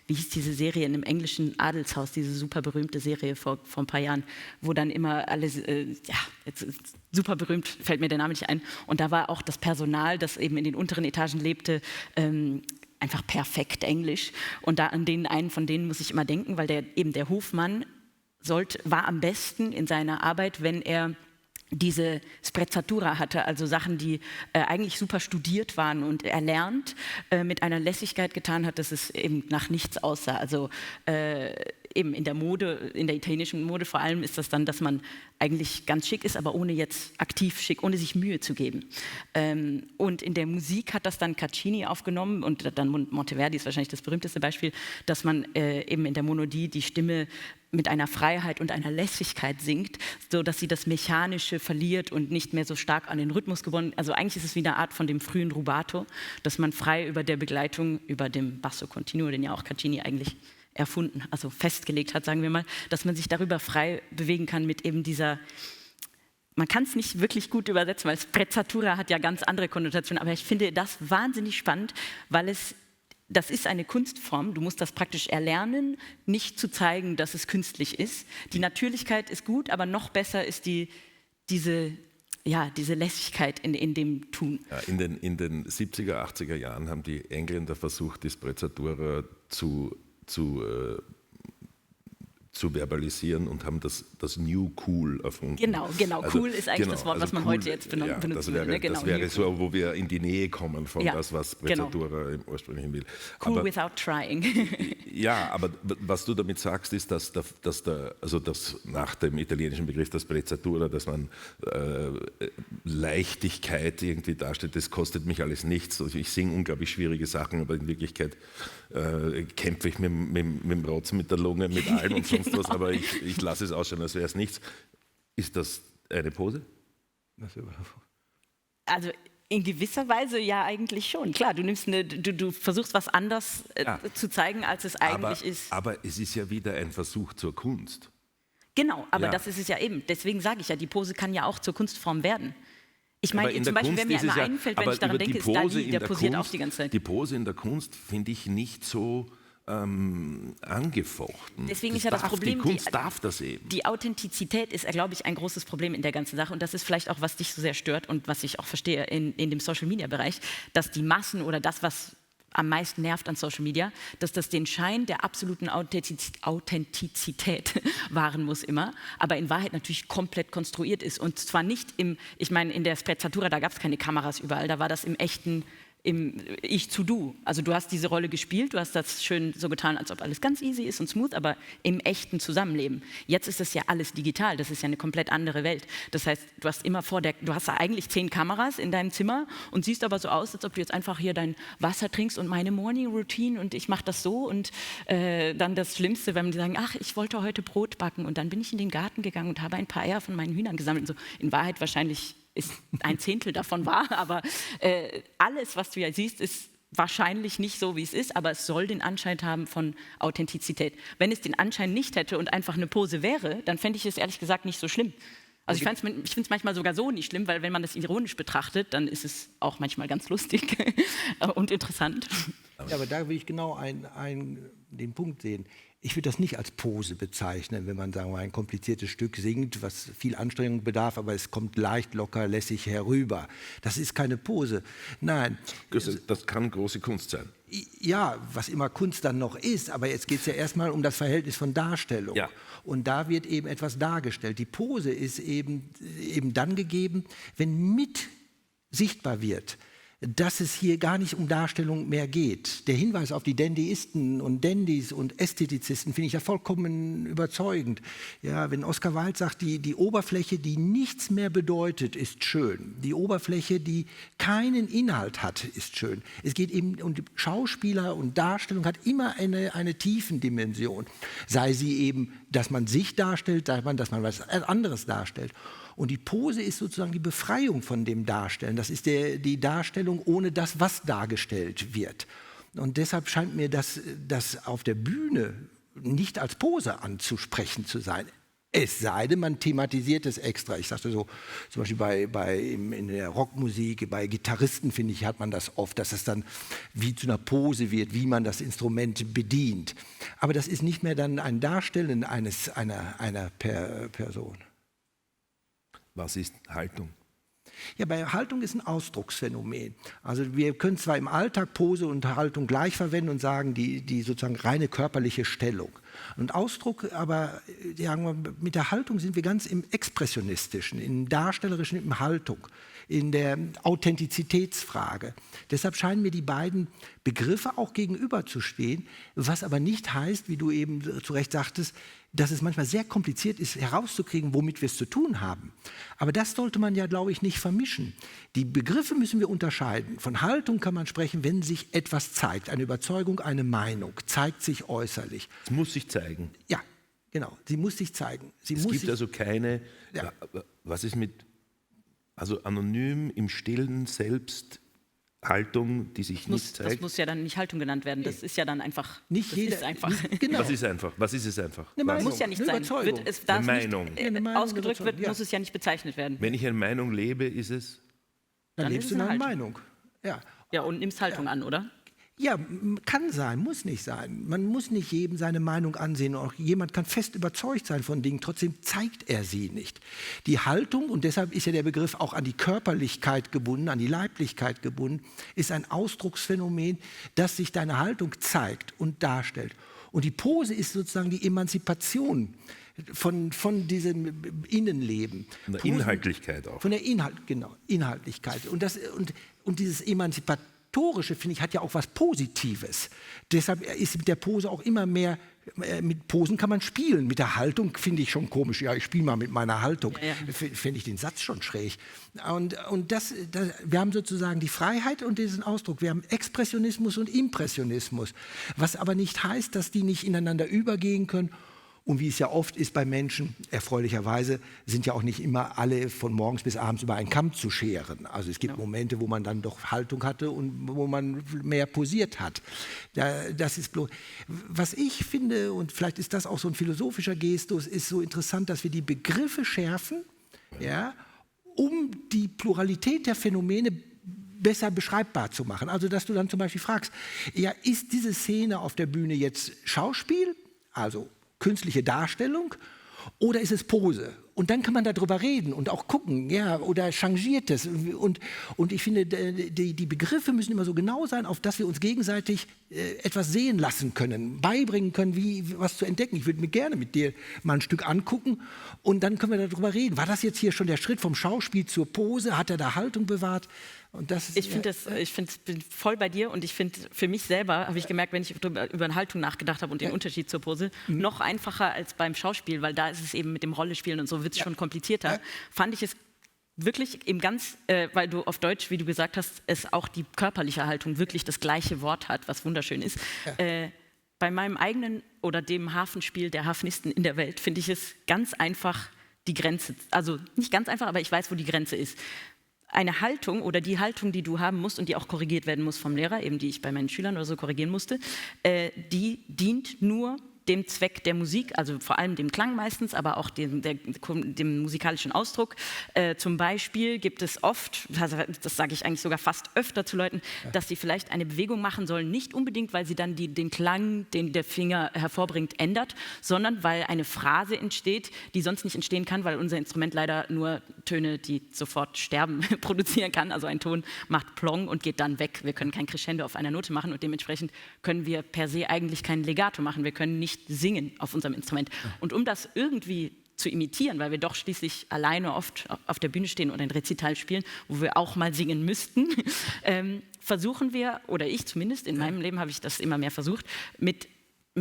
wie hieß diese Serie in einem englischen Adelshaus, diese super berühmte Serie vor ein paar Jahren, wo dann immer alles, super berühmt, fällt mir der Name nicht ein. Und da war auch das Personal, das eben in den unteren Etagen lebte, einfach perfekt Englisch. Und da an einen von denen muss ich immer denken, weil der Hofmann war am besten in seiner Arbeit, wenn er diese Sprezzatura hatte, also Sachen, die eigentlich super studiert waren und erlernt, mit einer Lässigkeit getan hat, dass es eben nach nichts aussah. Also eben in der Mode, in der italienischen Mode vor allem ist das dann, dass man eigentlich ganz schick ist, aber ohne jetzt aktiv schick, ohne sich Mühe zu geben. Und in der Musik hat das dann Caccini aufgenommen und dann Monteverdi ist wahrscheinlich das berühmteste Beispiel, dass man eben in der Monodie die Stimme mit einer Freiheit und einer Lässigkeit singt, so dass sie das Mechanische verliert und nicht mehr so stark an den Rhythmus gebunden. Also eigentlich ist es wie eine Art von dem frühen Rubato, dass man frei über der Begleitung, über dem Basso Continuo, den ja auch Caccini eigentlich erfunden, also festgelegt hat, sagen wir mal, dass man sich darüber frei bewegen kann mit eben dieser, man kann es nicht wirklich gut übersetzen, weil Sprezzatura hat ja ganz andere Konnotationen, aber ich finde das wahnsinnig spannend, weil das ist eine Kunstform, du musst das praktisch erlernen, nicht zu zeigen, dass es künstlich ist. Die Natürlichkeit ist gut, aber noch besser ist diese Lässigkeit in dem Tun. Ja, in den 70er, 80er Jahren haben die Engländer versucht, die Sprezzatura zu verbalisieren und haben das New Cool erfunden. Genau, also, cool ist eigentlich das Wort, was man cool, heute jetzt benutzt. Das wäre, genau, das wäre so, wo wir in die Nähe kommen von das, was Sprezzatura im Ursprünglichen will. Cool aber, without trying. Ja, aber was du damit sagst, ist, dass nach dem italienischen Begriff der Sprezzatura, dass man Leichtigkeit irgendwie darstellt, das kostet mich alles nichts. Also ich singe unglaublich schwierige Sachen, aber in Wirklichkeit kämpfe ich mit dem Rotz, mit der Lunge, mit allem und sonst was, aber ich lasse es ausschauen, als wäre es nichts. Ist das eine Pose? Also in gewisser Weise ja eigentlich schon. Klar, du versuchst was anders zu zeigen, als es eigentlich ist. Aber es ist ja wieder ein Versuch zur Kunst. Genau, aber das ist es ja eben. Deswegen sage ich ja, die Pose kann ja auch zur Kunstform werden. Ich meine, zum Beispiel, wenn mir immer einfällt, wenn ich daran denke, ist Dali, der posiert auch die ganze Zeit. Die Pose in der Kunst finde ich nicht so angefochten. Deswegen ist ja das Problem, die Kunst darf das eben. Die Authentizität ist, glaube ich, ein großes Problem in der ganzen Sache. Und das ist vielleicht auch, was dich so sehr stört und was ich auch verstehe in dem Social-Media-Bereich, dass die Massen oder das, was am meisten nervt an Social Media, dass das den Schein der absoluten Authentizität wahren muss immer, aber in Wahrheit natürlich komplett konstruiert ist. Und zwar nicht ich meine, in der Sprezzatura, da gab es keine Kameras überall, da war das im echten, im Ich zu Du. Also du hast diese Rolle gespielt, du hast das schön so getan, als ob alles ganz easy ist und smooth, aber im echten Zusammenleben. Jetzt ist das ja alles digital, das ist ja eine komplett andere Welt. Das heißt, du hast da eigentlich 10 Kameras in deinem Zimmer und siehst aber so aus, als ob du jetzt einfach hier dein Wasser trinkst und meine Morning Routine und ich mache das so und dann das Schlimmste, wenn die sagen, ach, ich wollte heute Brot backen und dann bin ich in den Garten gegangen und habe ein paar Eier von meinen Hühnern gesammelt. Und so. In Wahrheit wahrscheinlich ist 1/10 davon wahr, aber alles, was du ja siehst, ist wahrscheinlich nicht so, wie es ist, aber es soll den Anschein haben von Authentizität. Wenn es den Anschein nicht hätte und einfach eine Pose wäre, dann fände ich es ehrlich gesagt nicht so schlimm. Also ich finde es manchmal sogar so nicht schlimm, weil wenn man das ironisch betrachtet, dann ist es auch manchmal ganz lustig und interessant. Ja, aber da will ich genau den Punkt sehen. Ich würde das nicht als Pose bezeichnen, wenn man, sagen wir mal, ein kompliziertes Stück singt, was viel Anstrengung bedarf, aber es kommt leicht, locker, lässig herüber. Das ist keine Pose. Nein. Das kann große Kunst sein. Ja, was immer Kunst dann noch ist, aber jetzt geht es ja erstmal um das Verhältnis von Darstellung. Ja. Und da wird eben etwas dargestellt. Die Pose ist eben dann gegeben, wenn mit sichtbar wird, dass es hier gar nicht um Darstellung mehr geht. Der Hinweis auf die Dandyisten und Dandys und Ästhetizisten finde ich ja vollkommen überzeugend. Ja, wenn Oscar Wilde sagt, die Oberfläche, die nichts mehr bedeutet, ist schön. Die Oberfläche, die keinen Inhalt hat, ist schön. Es geht eben um die Schauspieler und Darstellung hat immer eine Tiefendimension. Sei sie eben, dass man sich darstellt, sei man, dass man was anderes darstellt. Und die Pose ist sozusagen die Befreiung von dem Darstellen. Das ist die Darstellung ohne das, was dargestellt wird. Und deshalb scheint mir das auf der Bühne nicht als Pose anzusprechen zu sein. Es sei denn, man thematisiert es extra. Ich sagte so, zum Beispiel in der Rockmusik, bei Gitarristen, finde ich, hat man das oft, dass es dann wie zu einer Pose wird, wie man das Instrument bedient. Aber das ist nicht mehr dann ein Darstellen einer Person. Was ist Haltung? Ja, bei Haltung ist ein Ausdrucksphänomen. Also wir können zwar im Alltag Pose und Haltung gleich verwenden und sagen, die sozusagen reine körperliche Stellung. Und Ausdruck, aber sagen wir, mit der Haltung sind wir ganz im Expressionistischen, im Darstellerischen, im Haltung, in der Authentizitätsfrage. Deshalb scheinen mir die beiden Begriffe auch gegenüberzustehen, was aber nicht heißt, wie du eben zu Recht sagtest, dass es manchmal sehr kompliziert ist, herauszukriegen, womit wir es zu tun haben. Aber das sollte man ja, glaube ich, nicht vermischen. Die Begriffe müssen wir unterscheiden. Von Haltung kann man sprechen, wenn sich etwas zeigt. Eine Überzeugung, eine Meinung zeigt sich äußerlich. Es muss sich zeigen. Ja, genau. Sie muss sich zeigen. Es gibt also keine, Ja. was ist mit, also anonym im Stillen selbst Haltung, die sich nicht zeigt? Das muss ja dann nicht Haltung genannt werden. Das ist ja dann einfach. Nicht das jeder, ist einfach. Genau. Was ist einfach? Was ist es einfach? Eine Meinung. Muss ja nicht Eine sein. Überzeugung. Da Eine es Meinung. nicht Eine Meinung, ausgedrückt wird, Überzeugung, ja. muss es ja nicht bezeichnet werden. Wenn ich eine Meinung lebe, ist es... Dann Dann lebst ist du es in eine einer Haltung. Meinung. Ja. Ja, und nimmst Haltung an, oder? Ja, kann sein, muss nicht sein. Man muss nicht jedem seine Meinung ansehen. Auch jemand kann fest überzeugt sein von Dingen, trotzdem zeigt er sie nicht. Die Haltung, und deshalb ist ja der Begriff auch an die Körperlichkeit gebunden, an die Leiblichkeit gebunden, ist ein Ausdrucksphänomen, das sich deine Haltung zeigt und darstellt. Und die Pose ist sozusagen die Emanzipation von diesem Innenleben. Von der Inhaltlichkeit auch. Von der Inhaltlichkeit. Und dieses Emanzipatorische, finde ich, hat ja auch was Positives. Deshalb ist mit der Pose auch immer mehr, mit Posen kann man spielen. Mit der Haltung finde ich schon komisch. Ja, ich spiele mal mit meiner Haltung. Ja. Finde ich den Satz schon schräg. Und wir haben sozusagen die Freiheit und diesen Ausdruck. Wir haben Expressionismus und Impressionismus. Was aber nicht heißt, dass die nicht ineinander übergehen können. Und wie es ja oft ist bei Menschen, erfreulicherweise, sind ja auch nicht immer alle von morgens bis abends über einen Kamm zu scheren. Also es gibt Momente, wo man dann doch Haltung hatte und wo man mehr posiert hat. Das ist bloß. Was ich finde, und vielleicht ist das auch so ein philosophischer Gestus, ist so interessant, dass wir die Begriffe schärfen, ja, um die Pluralität der Phänomene besser beschreibbar zu machen. Also dass du dann zum Beispiel fragst, ja, ist diese Szene auf der Bühne jetzt Schauspiel, also künstliche Darstellung, oder ist es Pose? Und dann kann man darüber reden und auch gucken, ja, oder changiert es. Und ich finde, die Begriffe müssen immer so genau sein, auf dass wir uns gegenseitig etwas sehen lassen können, beibringen können, was zu entdecken. Ich würde mir gerne mit dir mal ein Stück angucken und dann können wir darüber reden. War das jetzt hier schon der Schritt vom Schauspiel zur Pose? Hat er da Haltung bewahrt? Und das ist, bin voll bei dir und ich finde, für mich selber habe ich gemerkt, wenn ich über eine Haltung nachgedacht habe und den Unterschied zur Pose, noch einfacher als beim Schauspiel, weil da ist es eben mit dem Rollespielen und so wird es schon komplizierter, fand ich es wirklich eben ganz, weil du auf Deutsch, wie du gesagt hast, es auch die körperliche Haltung wirklich das gleiche Wort hat, was wunderschön ist. Bei meinem eigenen oder dem Hafenspiel der Hafenisten in der Welt finde ich es ganz einfach die Grenze, also nicht ganz einfach, aber ich weiß, wo die Grenze ist. Eine Haltung oder die Haltung, die du haben musst und die auch korrigiert werden muss vom Lehrer, eben die ich bei meinen Schülern oder so korrigieren musste, die dient nur dem Zweck der Musik, also vor allem dem Klang meistens, aber auch dem musikalischen Ausdruck. Zum Beispiel gibt es oft, das sage ich eigentlich sogar fast öfter zu Leuten, dass sie vielleicht eine Bewegung machen sollen, nicht unbedingt, weil sie dann den Klang, den der Finger hervorbringt, ändert, sondern weil eine Phrase entsteht, die sonst nicht entstehen kann, weil unser Instrument leider nur Töne, die sofort sterben, produzieren kann. Also ein Ton macht Plong und geht dann weg. Wir können kein Crescendo auf einer Note machen und dementsprechend können wir per se eigentlich kein Legato machen. Wir können nicht singen auf unserem Instrument. Und um das irgendwie zu imitieren, weil wir doch schließlich alleine oft auf der Bühne stehen oder ein Rezital spielen, wo wir auch mal singen müssten, versuchen wir, oder ich zumindest, in meinem Leben habe ich das immer mehr versucht, mit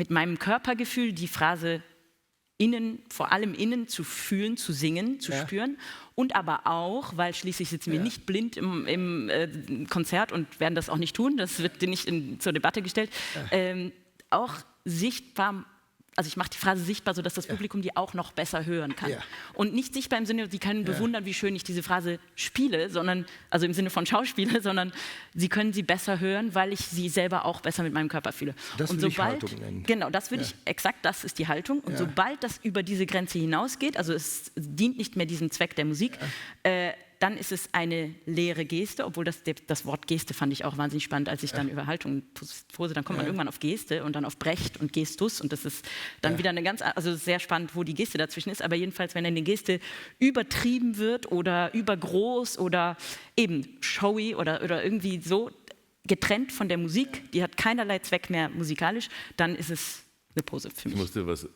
meinem Körpergefühl die Phrase innen, vor allem innen zu fühlen, zu singen, zu spüren und aber auch, weil schließlich sitzen wir nicht blind im Konzert und werden das auch nicht tun, das wird nicht zur Debatte gestellt, auch sichtbar. Also ich mache die Phrase sichtbar, sodass das Publikum die auch noch besser hören kann. Ja. Und nicht sichtbar im Sinne, sie können bewundern, wie schön ich diese Phrase spiele, sondern, also im Sinne von Schauspiele, sondern sie können sie besser hören, weil ich sie selber auch besser mit meinem Körper fühle. Das würde ich Haltung nennen. Genau, das würde ich, exakt das ist die Haltung. Und sobald das über diese Grenze hinausgeht, also es dient nicht mehr diesem Zweck der Musik, dann ist es eine leere Geste, obwohl das Wort Geste fand ich auch wahnsinnig spannend, als ich dann über Haltung, Pose, dann kommt man irgendwann auf Geste und dann auf Brecht und Gestus und das ist dann wieder eine also sehr spannend, wo die Geste dazwischen ist, aber jedenfalls, wenn eine Geste übertrieben wird oder übergroß oder eben showy oder irgendwie so getrennt von der Musik, die hat keinerlei Zweck mehr musikalisch, dann ist es eine Pose für mich.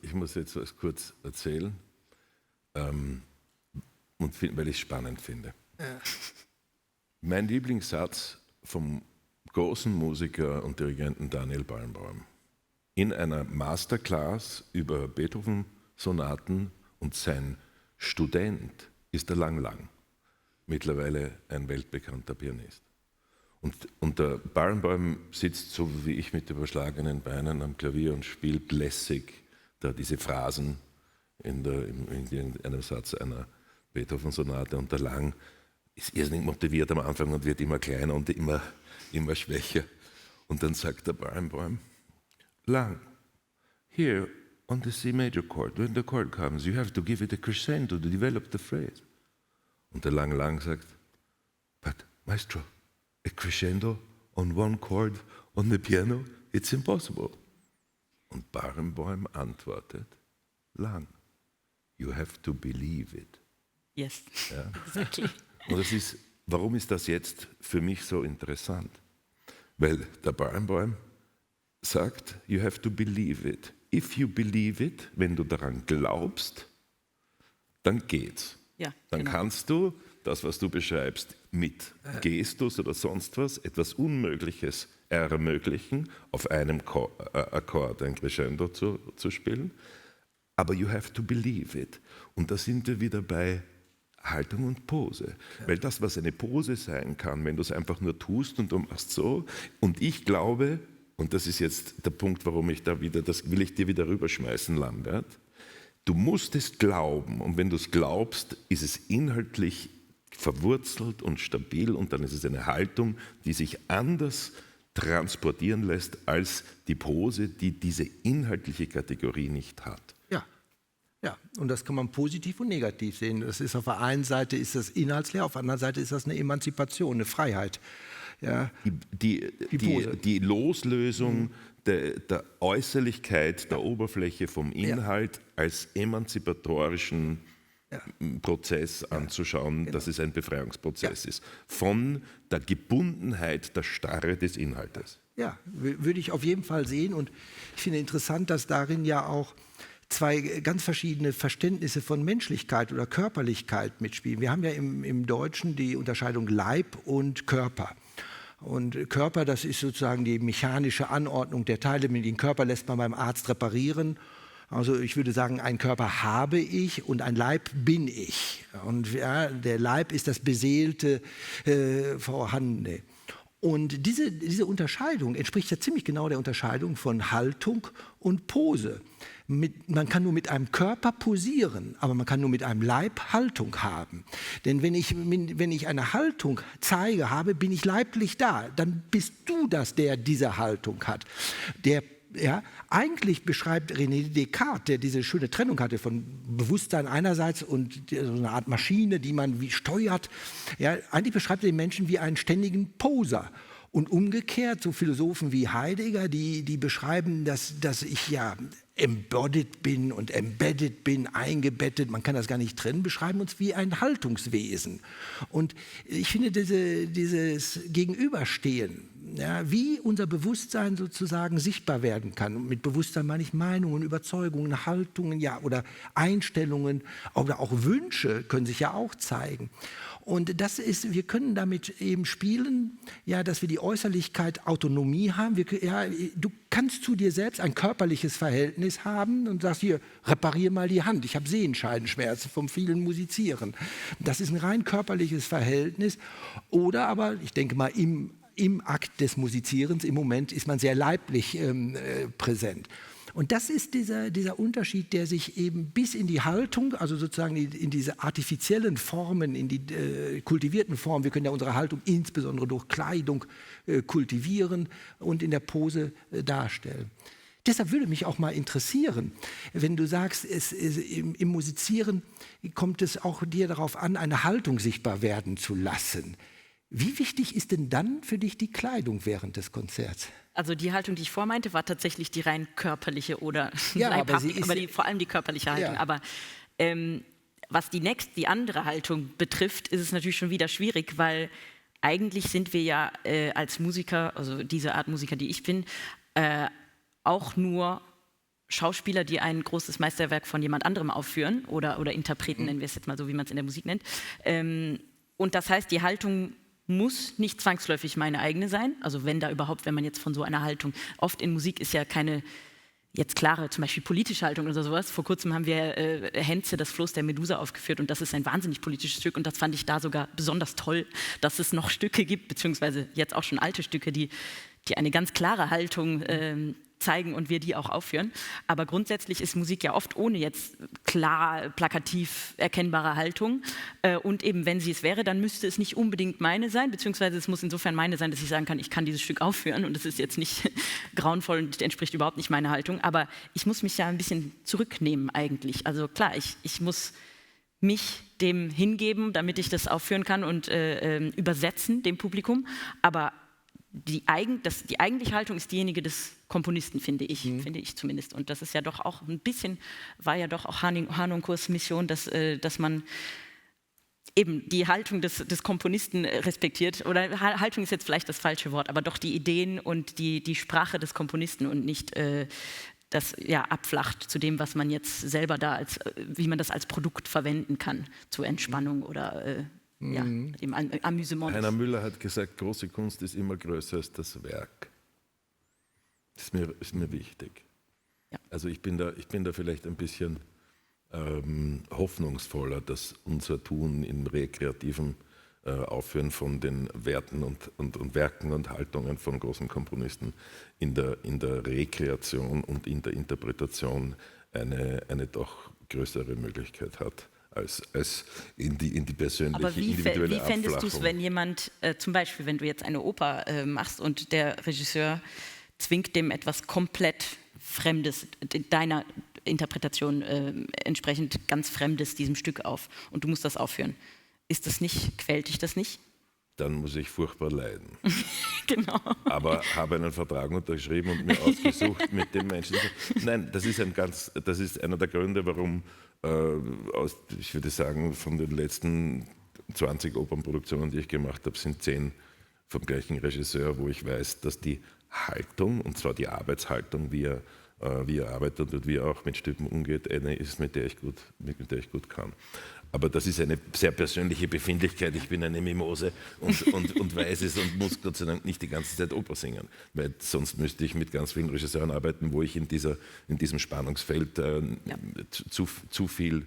Ich muss jetzt was kurz erzählen. Weil ich es spannend finde. Ja. Mein Lieblingssatz vom großen Musiker und Dirigenten Daniel Barenboim in einer Masterclass über Beethoven-Sonaten und sein Student ist der Lang Lang, mittlerweile ein weltbekannter Pianist. Und der Barenboim sitzt so wie ich mit überschlagenen Beinen am Klavier und spielt lässig da diese Phrasen in einem Satz einer Beethoven-Sonate und der Lang ist irrsinnig motiviert am Anfang und wird immer kleiner und immer schwächer. Und dann sagt der Barenboim, Lang, here on the C major chord, when the chord comes, you have to give it a crescendo to develop the phrase. Und der Lang sagt, but Maestro, a crescendo on one chord on the piano, it's impossible. Und Barenboim antwortet, Lang, you have to believe it. Yes, ja. exactly. Und warum ist das jetzt für mich so interessant? Weil der Barenboim sagt, you have to believe it. If you believe it, wenn du daran glaubst, dann geht's. Ja, dann kannst du das, was du beschreibst, mit Gestus oder sonst was, etwas Unmögliches ermöglichen, auf einem Akkord ein Crescendo zu spielen. Aber you have to believe it. Und da sind wir wieder bei Haltung und Pose. Ja. Weil das, was eine Pose sein kann, wenn du es einfach nur tust und du machst so, und ich glaube, und das ist jetzt der Punkt, warum ich das will ich dir wieder rüberschmeißen, Lambert, du musst es glauben und wenn du es glaubst, ist es inhaltlich verwurzelt und stabil und dann ist es eine Haltung, die sich anders transportieren lässt als die Pose, die diese inhaltliche Kategorie nicht hat. Ja, und das kann man positiv und negativ sehen. Das ist auf der einen Seite ist das inhaltsleer, auf der anderen Seite ist das eine Emanzipation, eine Freiheit. Ja, die Loslösung der Äußerlichkeit, der Oberfläche vom Inhalt als emanzipatorischen Prozess anzuschauen, dass es ein Befreiungsprozess ist. Von der Gebundenheit, der Starre des Inhaltes. Ja, würde ich auf jeden Fall sehen. Und ich finde interessant, dass darin ja auch zwei ganz verschiedene Verständnisse von Menschlichkeit oder Körperlichkeit mitspielen. Wir haben ja im Deutschen die Unterscheidung Leib und Körper. Und Körper, das ist sozusagen die mechanische Anordnung der Teile. Den Körper lässt man beim Arzt reparieren. Also ich würde sagen, einen Körper habe ich und ein Leib bin ich. Und ja, der Leib ist das beseelte Vorhandene. Und diese Unterscheidung entspricht ja ziemlich genau der Unterscheidung von Haltung und Pose. Man kann nur mit einem Körper posieren, aber man kann nur mit einem Leib Haltung haben. Denn wenn ich eine Haltung zeige, bin ich leiblich da. Dann bist du das, der diese Haltung hat. Eigentlich beschreibt René Descartes, der diese schöne Trennung hatte von Bewusstsein einerseits und so eine Art Maschine, die man wie steuert. Ja, eigentlich beschreibt er den Menschen wie einen ständigen Poser. Und umgekehrt, so Philosophen wie Heidegger, die beschreiben, dass ich ja embodied bin und embedded bin, eingebettet, man kann das gar nicht trennen, beschreiben uns wie ein Haltungswesen. Und ich finde dieses Gegenüberstehen, wie unser Bewusstsein sozusagen sichtbar werden kann. Und mit Bewusstsein meine ich Meinungen, Überzeugungen, Haltungen, ja, oder Einstellungen oder auch Wünsche können sich ja auch zeigen. Und das ist, wir können damit eben spielen, ja, dass wir die Äußerlichkeit Autonomie haben. Du kannst zu dir selbst ein körperliches Verhältnis haben und sagst, hier, reparier mal die Hand. Ich habe Sehenscheidenschmerzen vom vielen Musizieren. Das ist ein rein körperliches Verhältnis. Oder aber, ich denke mal, im Akt des Musizierens, im Moment ist man sehr leiblich präsent. Und das ist dieser Unterschied, der sich eben bis in die Haltung, also sozusagen in diese artifiziellen Formen, in die kultivierten Formen, wir können ja unsere Haltung insbesondere durch Kleidung kultivieren und in der Pose darstellen. Deshalb würde mich auch mal interessieren, wenn du sagst, im Musizieren kommt es auch dir darauf an, eine Haltung sichtbar werden zu lassen. Wie wichtig ist denn dann für dich die Kleidung während des Konzerts? Also die Haltung, die ich vormeinte, war tatsächlich die rein körperliche oder ja, leibhaftige, aber vor allem die körperliche Haltung. Ja. Aber was die andere Haltung betrifft, ist es natürlich schon wieder schwierig, weil eigentlich sind wir ja als Musiker, also diese Art Musiker, die ich bin, auch nur Schauspieler, die ein großes Meisterwerk von jemand anderem aufführen oder Interpreten, nennen wir es jetzt mal so, wie man es in der Musik nennt. Und das heißt, die Haltung muss nicht zwangsläufig meine eigene sein. Also wenn man jetzt von so einer Haltung, oft in Musik ist ja keine jetzt klare, zum Beispiel politische Haltung oder sowas. Vor kurzem haben wir Henze, das Floß der Medusa, aufgeführt und das ist ein wahnsinnig politisches Stück und das fand ich da sogar besonders toll, dass es noch Stücke gibt, beziehungsweise jetzt auch schon alte Stücke, die eine ganz klare Haltung zeigen und wir die auch aufführen. Aber grundsätzlich ist Musik ja oft ohne jetzt klar, plakativ erkennbare Haltung. Und eben, wenn sie es wäre, dann müsste es nicht unbedingt meine sein, beziehungsweise es muss insofern meine sein, dass ich sagen kann, ich kann dieses Stück aufführen und es ist jetzt nicht grauenvoll und entspricht überhaupt nicht meiner Haltung. Aber ich muss mich ja ein bisschen zurücknehmen eigentlich. Also klar, ich muss mich dem hingeben, damit ich das aufführen kann und übersetzen dem Publikum. Aber die eigentliche Haltung ist diejenige des Komponisten, finde ich zumindest. Und das ist ja doch auch ein bisschen, war ja doch auch Harnoncourts Mission, dass man eben die Haltung des Komponisten respektiert. Oder Haltung ist jetzt vielleicht das falsche Wort, aber doch die Ideen und die Sprache des Komponisten und nicht das abflacht zu dem, was man jetzt selber wie man das als Produkt verwenden kann, zur Entspannung oder im Amüsement. Heiner Müller hat gesagt, große Kunst ist immer größer als das Werk. Das ist mir wichtig. Ja. Also ich bin da vielleicht ein bisschen hoffnungsvoller, dass unser Tun im rekreativen Aufführen von den Werten und Werken und Haltungen von großen Komponisten in der Rekreation und in der Interpretation eine doch größere Möglichkeit hat. Als in die persönliche, aber individuelle wie fändest du Abflachung. es, wenn jemand, zum Beispiel, wenn du jetzt eine Oper machst und der Regisseur zwingt dem etwas komplett Fremdes, deiner Interpretation entsprechend ganz Fremdes diesem Stück auf und du musst das aufführen. Quält dich das nicht? Dann muss ich furchtbar leiden. Genau. Aber habe einen Vertrag unterschrieben und mir ausgesucht mit dem Menschen. Nein, das ist einer der Gründe, warum ich würde sagen, von den letzten 20 Opernproduktionen, die ich gemacht habe, sind 10 vom gleichen Regisseur, wo ich weiß, dass die Haltung, und zwar die Arbeitshaltung, wie er arbeitet und wie er auch mit Stücken umgeht, eine ist, mit der ich gut kann. Aber das ist eine sehr persönliche Befindlichkeit. Ich bin eine Mimose und weiß es und muss Gott sei Dank nicht die ganze Zeit Oper singen, weil sonst müsste ich mit ganz vielen Regisseuren arbeiten, wo ich in diesem Spannungsfeld zu viel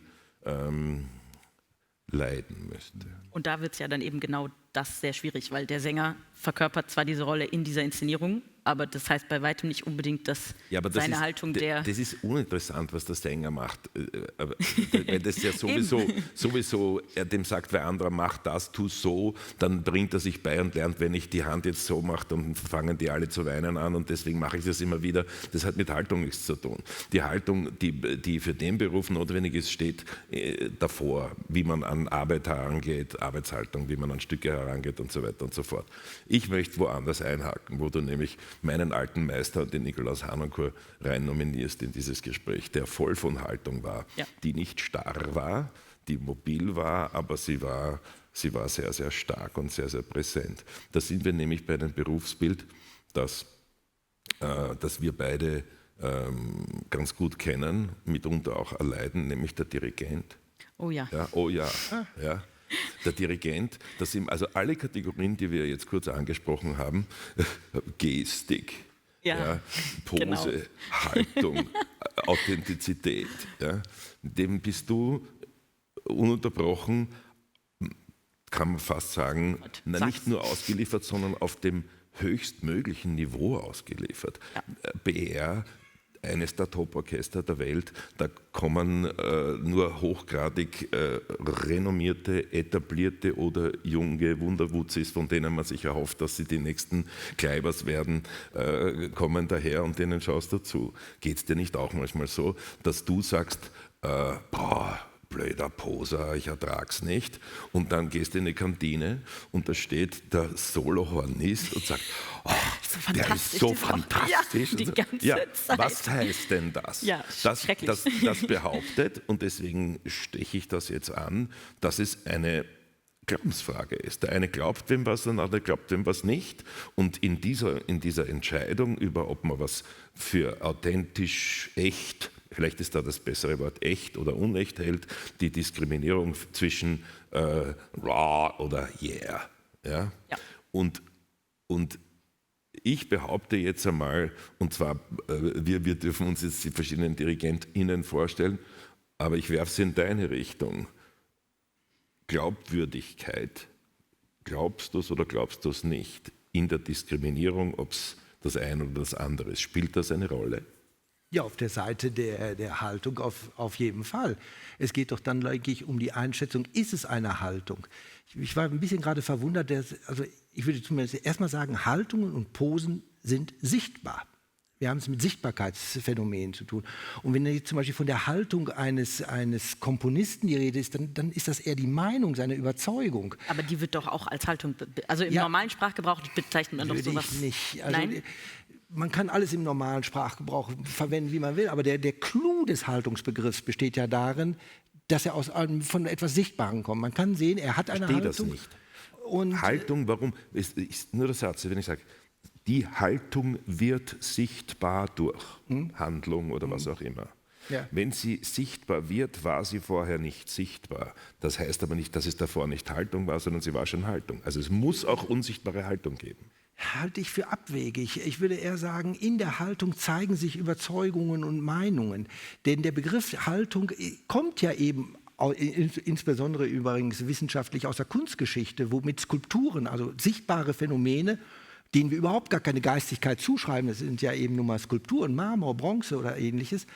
leiden müsste. Und da wird es ja dann eben genau das sehr schwierig, weil der Sänger verkörpert zwar diese Rolle in dieser Inszenierung, aber das heißt bei weitem nicht unbedingt, dass seine Haltung Das ist uninteressant, was der Sänger macht. Weil das ja sowieso, er dem sagt, wer anderer macht das, tu so, dann bringt er sich bei und lernt, wenn ich die Hand jetzt so mache, dann fangen die alle zu weinen an und deswegen mache ich das immer wieder. Das hat mit Haltung nichts zu tun. Die Haltung, die für den Beruf notwendig ist, steht davor, wie man an Arbeit herangeht, Arbeitshaltung, wie man an Stücke herangeht und so weiter und so fort. Ich möchte woanders einhaken, wo du nämlich meinen alten Meister, den Nikolaus Harnoncourt, rein nominierst in dieses Gespräch, der voll von Haltung war, die nicht starr war, die mobil war, aber sie war sehr, sehr stark und sehr, sehr präsent. Da sind wir nämlich bei einem Berufsbild, das wir beide ganz gut kennen, mitunter auch erleiden, nämlich der Dirigent. Oh ja. Ja, oh ja, ja. Der Dirigent, also alle Kategorien, die wir jetzt kurz angesprochen haben, Gestik, Ja, Pose, genau. Haltung, Authentizität, dem bist du ununterbrochen, kann man fast sagen, nicht nur ausgeliefert, sondern auf dem höchstmöglichen Niveau ausgeliefert. Ja. BR, eines der Top-Orchester der Welt, da kommen nur hochgradig renommierte, etablierte oder junge Wunderwutzis, von denen man sich erhofft, dass sie die nächsten Kleibers werden, kommen daher und denen schaust du zu. Geht es dir nicht auch manchmal so, dass du sagst, blöder Poser, ich ertrag's nicht. Und dann gehst du in die Kantine und da steht der Solohornist und sagt, der ist so fantastisch. Ja, die ganze Zeit. Was heißt denn das? Ja, Das behauptet, und deswegen steche ich das jetzt an, dass es eine Glaubensfrage ist. Der eine glaubt wem was, der andere glaubt wem was nicht. Und in dieser Entscheidung über, ob man was für authentisch, echt, vielleicht ist da das bessere Wort, echt oder unecht hält, die Diskriminierung zwischen raw oder yeah. Ja? Ja. Und ich behaupte jetzt einmal, und zwar, wir dürfen uns jetzt die verschiedenen DirigentInnen vorstellen, aber ich werfe es in deine Richtung. Glaubwürdigkeit, glaubst du es oder glaubst du es nicht? In der Diskriminierung, ob es das eine oder das andere ist, spielt das eine Rolle? Ja, auf der Seite der Haltung auf jeden Fall. Es geht doch dann, denke ich, um die Einschätzung, ist es eine Haltung? Ich war ein bisschen gerade verwundert, also ich würde zumindest erstmal sagen, Haltungen und Posen sind sichtbar. Wir haben es mit Sichtbarkeitsphänomenen zu tun. Und wenn jetzt zum Beispiel von der Haltung eines Komponisten die Rede ist, dann ist das eher die Meinung, seine Überzeugung. Aber die wird doch auch als Haltung, also im normalen Sprachgebrauch bezeichnet man doch Würde sowas. ich nicht. Also, Nein? Man kann alles im normalen Sprachgebrauch verwenden, wie man will, aber der Clou des Haltungsbegriffs besteht ja darin, dass er von etwas Sichtbarem kommt. Man kann sehen, er hat eine Haltung. Ich verstehe das nicht. Und Haltung, warum? Ist nur der Satz, wenn ich sage, die Haltung wird sichtbar durch Handlung oder was auch immer. Ja. Wenn sie sichtbar wird, war sie vorher nicht sichtbar. Das heißt aber nicht, dass es davor nicht Haltung war, sondern sie war schon Haltung. Also es muss auch unsichtbare Haltung geben. halte ich für abwegig. Ich würde eher sagen, in der Haltung zeigen sich Überzeugungen und Meinungen. Denn der Begriff Haltung kommt ja eben insbesondere übrigens wissenschaftlich aus der Kunstgeschichte, wo mit Skulpturen, also sichtbare Phänomene, denen wir überhaupt gar keine Geistigkeit zuschreiben, das sind ja eben nur mal Skulpturen, Marmor, Bronze oder ähnliches,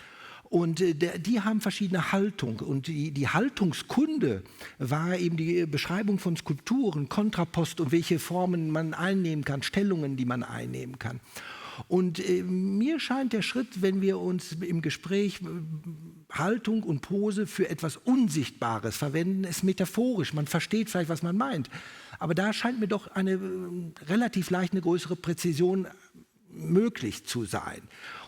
und die haben verschiedene Haltung. Und die Haltungskunde war eben die Beschreibung von Skulpturen, Kontrapost und welche Formen man einnehmen kann, Stellungen, die man einnehmen kann. Und mir scheint der Schritt, wenn wir uns im Gespräch Haltung und Pose für etwas Unsichtbares verwenden, ist metaphorisch. Man versteht vielleicht, was man meint. Aber da scheint mir doch relativ leicht eine größere Präzision möglich zu sein.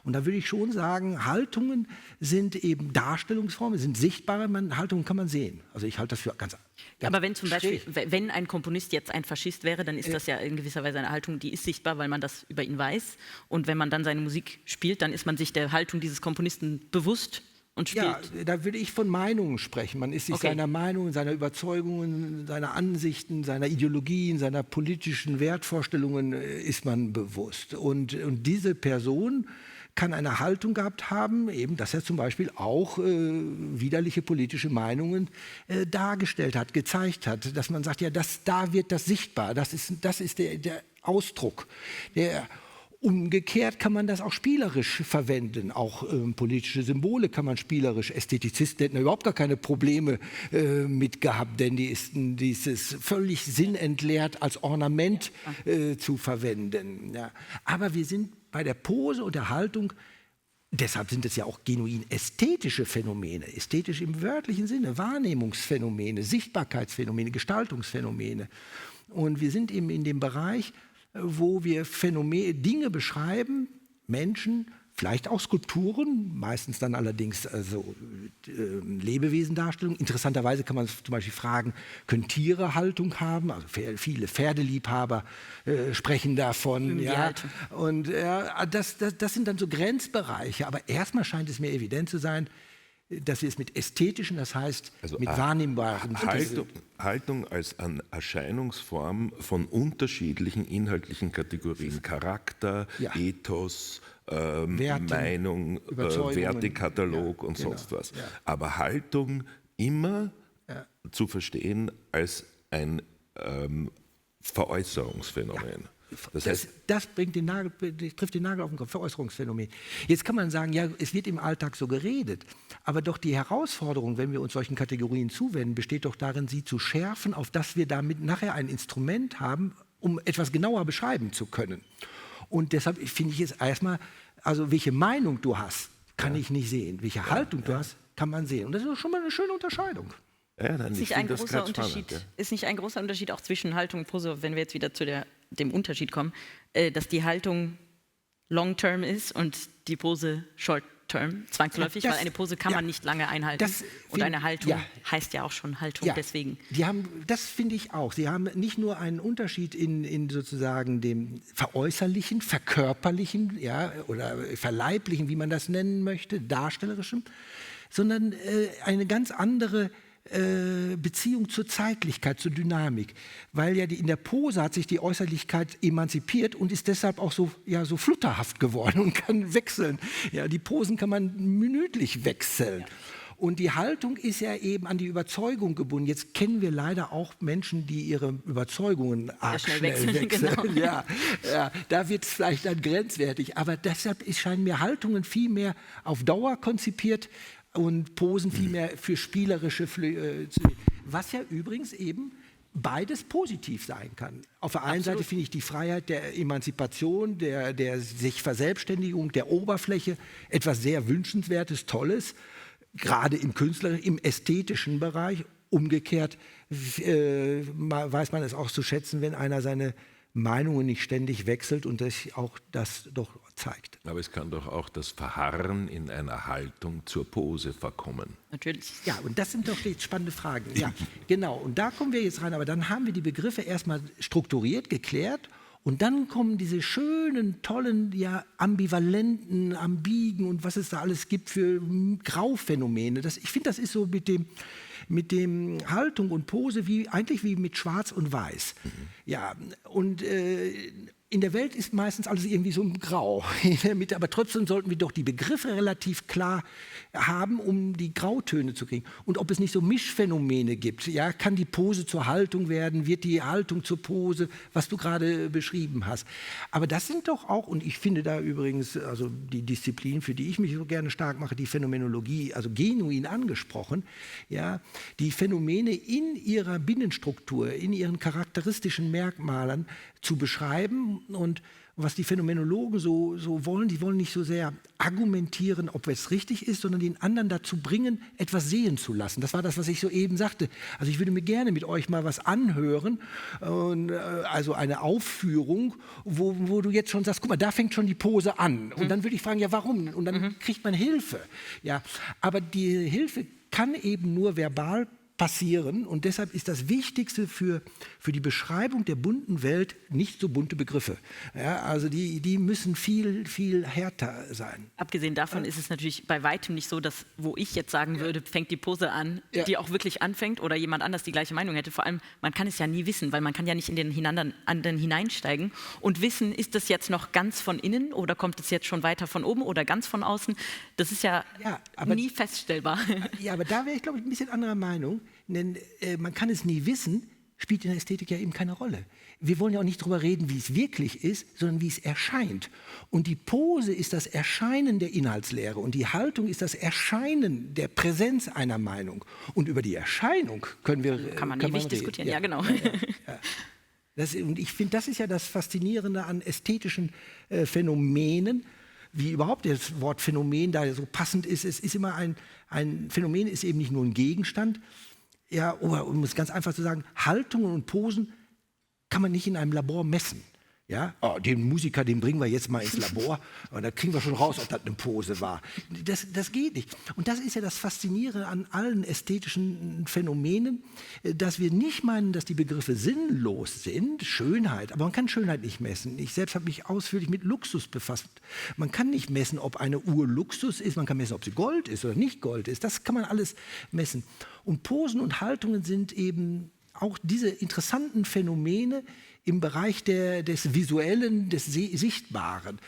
Und da würde ich schon sagen, Haltungen sind eben Darstellungsformen, sind sichtbare Haltungen kann man sehen. Also ich halte das für ganz aber wenn zum Beispiel, schräg. wenn ein Komponist jetzt ein Faschist wäre, dann ist das ja in gewisser Weise eine Haltung, die ist sichtbar, weil man das über ihn weiß. Und wenn man dann seine Musik spielt, dann ist man sich der Haltung dieses Komponisten bewusst und spielt. Ja, da würde ich von Meinungen sprechen. Man ist sich seiner Meinung, seiner Überzeugungen, seiner Ansichten, seiner Ideologien, seiner politischen Wertvorstellungen ist man bewusst. Und diese Person kann eine Haltung gehabt haben, eben, dass er zum Beispiel auch widerliche politische Meinungen dargestellt hat, gezeigt hat, dass man sagt, ja, da wird das sichtbar, das ist der Ausdruck. Umgekehrt kann man das auch spielerisch verwenden, auch politische Symbole kann man spielerisch. Ästhetizisten hätten überhaupt gar keine Probleme mit gehabt, denn die ist dieses völlig sinnentleert als Ornament zu verwenden. Ja. Aber wir sind bei der Pose und der Haltung, deshalb sind es ja auch genuin ästhetische Phänomene, ästhetisch im wörtlichen Sinne, Wahrnehmungsphänomene, Sichtbarkeitsphänomene, Gestaltungsphänomene. Und wir sind eben in dem Bereich, wo wir Dinge beschreiben, Menschen, vielleicht auch Skulpturen, meistens dann allerdings Lebewesendarstellungen. Interessanterweise kann man zum Beispiel fragen, können Tiere Haltung haben? Also viele Pferdeliebhaber sprechen davon. Ja. Und das sind dann so Grenzbereiche. Aber erstmal scheint es mir evident zu sein, dass wir es mit ästhetischen, das heißt mit wahrnehmbaren... Haltung als eine Erscheinungsform von unterschiedlichen inhaltlichen Kategorien. Charakter, Ethos, Werten, Meinung, Wertekatalog und sonst was. Ja. Aber Haltung immer zu verstehen als ein Veräußerungsphänomen. Das heißt, das trifft den Nagel auf den Kopf, Veräußerungsphänomen. Jetzt kann man sagen, ja, es wird im Alltag so geredet, aber doch die Herausforderung, wenn wir uns solchen Kategorien zuwenden, besteht doch darin, sie zu schärfen, auf dass wir damit nachher ein Instrument haben, um etwas genauer beschreiben zu können. Und deshalb finde ich es erstmal, also welche Meinung du hast, kann ich nicht sehen. Welche Haltung du hast, kann man sehen. Und das ist doch schon mal eine schöne Unterscheidung. Ja, ist nicht ein großer Unterschied, ist nicht ein großer Unterschied auch zwischen Haltung und Pose, wenn wir jetzt wieder zu dem Unterschied kommen, dass die Haltung long-term ist und die Pose short-term, zwangsläufig, weil eine Pose kann man nicht lange einhalten. Und eine Haltung heißt ja auch schon Haltung, deswegen. Das finde ich auch. Sie haben nicht nur einen Unterschied in sozusagen dem Veräußerlichen, Verkörperlichen, oder Verleiblichen, wie man das nennen möchte, Darstellerischem, sondern eine ganz andere Beziehung zur Zeitlichkeit, zur Dynamik. Weil ja in der Pose hat sich die Äußerlichkeit emanzipiert und ist deshalb auch so flutterhaft geworden und kann wechseln. Ja, die Posen kann man minütlich wechseln. Und die Haltung ist ja eben an die Überzeugung gebunden. Jetzt kennen wir leider auch Menschen, die ihre Überzeugungen arg schnell wechseln. Genau. Ja, da wird es vielleicht dann grenzwertig. Aber deshalb scheinen mir Haltungen viel mehr auf Dauer konzipiert und Posen viel mehr für spielerische, was ja übrigens eben beides positiv sein kann. Auf der einen Seite finde ich die Freiheit der Emanzipation, der sich Verselbstständigung, der Oberfläche etwas sehr Wünschenswertes, Tolles, gerade im künstlerischen, im ästhetischen Bereich. Umgekehrt weiß man es auch zu schätzen, wenn einer seine Meinungen nicht ständig wechselt und das doch zeigt. Aber es kann doch auch das Verharren in einer Haltung zur Pose verkommen. Natürlich. Ja, und das sind doch die spannenden Fragen. Ja, genau. Und da kommen wir jetzt rein. Aber dann haben wir die Begriffe erstmal strukturiert, geklärt. Und dann kommen diese schönen, tollen, ambivalenten, ambigen und was es da alles gibt für Grauphänomene. Ich finde, das ist so mit dem Haltung und Pose eigentlich wie mit Schwarz und Weiß. Ja, und in der Welt ist meistens alles irgendwie so im Grau. Aber trotzdem sollten wir doch die Begriffe relativ klar haben, um die Grautöne zu kriegen. Und ob es nicht so Mischphänomene gibt, kann die Pose zur Haltung werden, wird die Haltung zur Pose, was du gerade beschrieben hast. Aber das sind doch auch, und ich finde da übrigens, also die Disziplin, für die ich mich so gerne stark mache, die Phänomenologie, also genuin angesprochen, die Phänomene in ihrer Binnenstruktur, in ihren charakteristischen Merkmalen zu beschreiben. Und was die Phänomenologen so wollen, die wollen nicht so sehr argumentieren, ob es richtig ist, sondern den anderen dazu bringen, etwas sehen zu lassen. Das war das, was ich soeben sagte. Also ich würde mir gerne mit euch mal was anhören, also eine Aufführung, wo du jetzt schon sagst, guck mal, da fängt schon die Pose an. Und dann würde ich fragen, ja, warum? Und dann kriegt man Hilfe. Ja, aber die Hilfe kann eben nur verbal passieren und deshalb ist das Wichtigste für die Beschreibung der bunten Welt nicht so bunte Begriffe. Also die müssen viel, viel härter sein. Abgesehen davon ist es natürlich bei weitem nicht so, dass, wo ich jetzt sagen würde, fängt die Pose an, die auch wirklich anfängt oder jemand anders die gleiche Meinung hätte. Vor allem, man kann es ja nie wissen, weil man kann ja nicht in den anderen hineinsteigen und wissen, ist das jetzt noch ganz von innen oder kommt es jetzt schon weiter von oben oder ganz von außen. Das ist ja nie feststellbar. Ja, aber da wäre ich, glaube ich, ein bisschen anderer Meinung. Denn man kann es nie wissen, spielt in der Ästhetik ja eben keine Rolle. Wir wollen ja auch nicht darüber reden, wie es wirklich ist, sondern wie es erscheint. Und die Pose ist das Erscheinen der Inhaltslehre und die Haltung ist das Erscheinen der Präsenz einer Meinung. Und über die Erscheinung kann man ewig diskutieren. Ja, genau. Und ich finde, das ist ja das Faszinierende an ästhetischen Phänomenen, wie überhaupt das Wort Phänomen da so passend ist. Es ist immer ein Phänomen ist eben nicht nur ein Gegenstand. Um es ganz einfach zu sagen, Haltungen und Posen kann man nicht in einem Labor messen. Ja, den Musiker, den bringen wir jetzt mal ins Labor und da kriegen wir schon raus, ob das eine Pose war. Das geht nicht. Und das ist ja das Faszinierende an allen ästhetischen Phänomenen, dass wir nicht meinen, dass die Begriffe sinnlos sind, Schönheit, aber man kann Schönheit nicht messen. Ich selbst habe mich ausführlich mit Luxus befasst. Man kann nicht messen, ob eine Uhr Luxus ist, man kann messen, ob sie Gold ist oder nicht Gold ist. Das kann man alles messen. Und Posen und Haltungen sind eben auch diese interessanten Phänomene im Bereich des Visuellen, des Sichtbaren.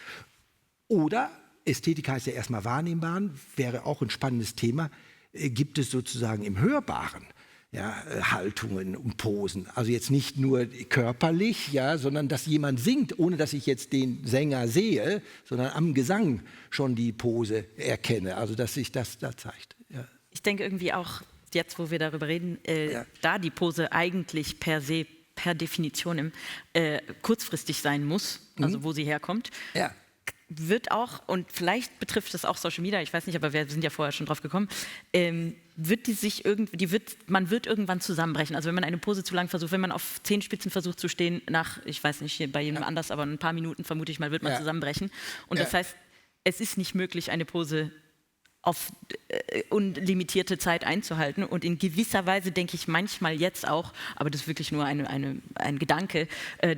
Oder, Ästhetik heißt ja erstmal Wahrnehmbaren, wäre auch ein spannendes Thema, gibt es sozusagen im Hörbaren Haltungen und Posen. Also jetzt nicht nur körperlich, sondern dass jemand singt, ohne dass ich jetzt den Sänger sehe, sondern am Gesang schon die Pose erkenne. Also dass sich das da zeigt. Ja. Ich denke irgendwie auch, jetzt wo wir darüber reden, da die Pose eigentlich per Definition kurzfristig sein muss, also wo sie herkommt, wird auch, und vielleicht betrifft das auch Social Media, ich weiß nicht, aber wir sind ja vorher schon drauf gekommen, man wird irgendwann zusammenbrechen. Also wenn man eine Pose zu lang versucht, wenn man auf Zehenspitzen versucht zu stehen, ich weiß nicht, bei jedem anders, aber in ein paar Minuten vermute ich mal, wird man zusammenbrechen. Und das heißt, es ist nicht möglich, eine Pose auf unlimitierte Zeit einzuhalten. Und in gewisser Weise denke ich manchmal jetzt auch, aber das ist wirklich nur ein Gedanke,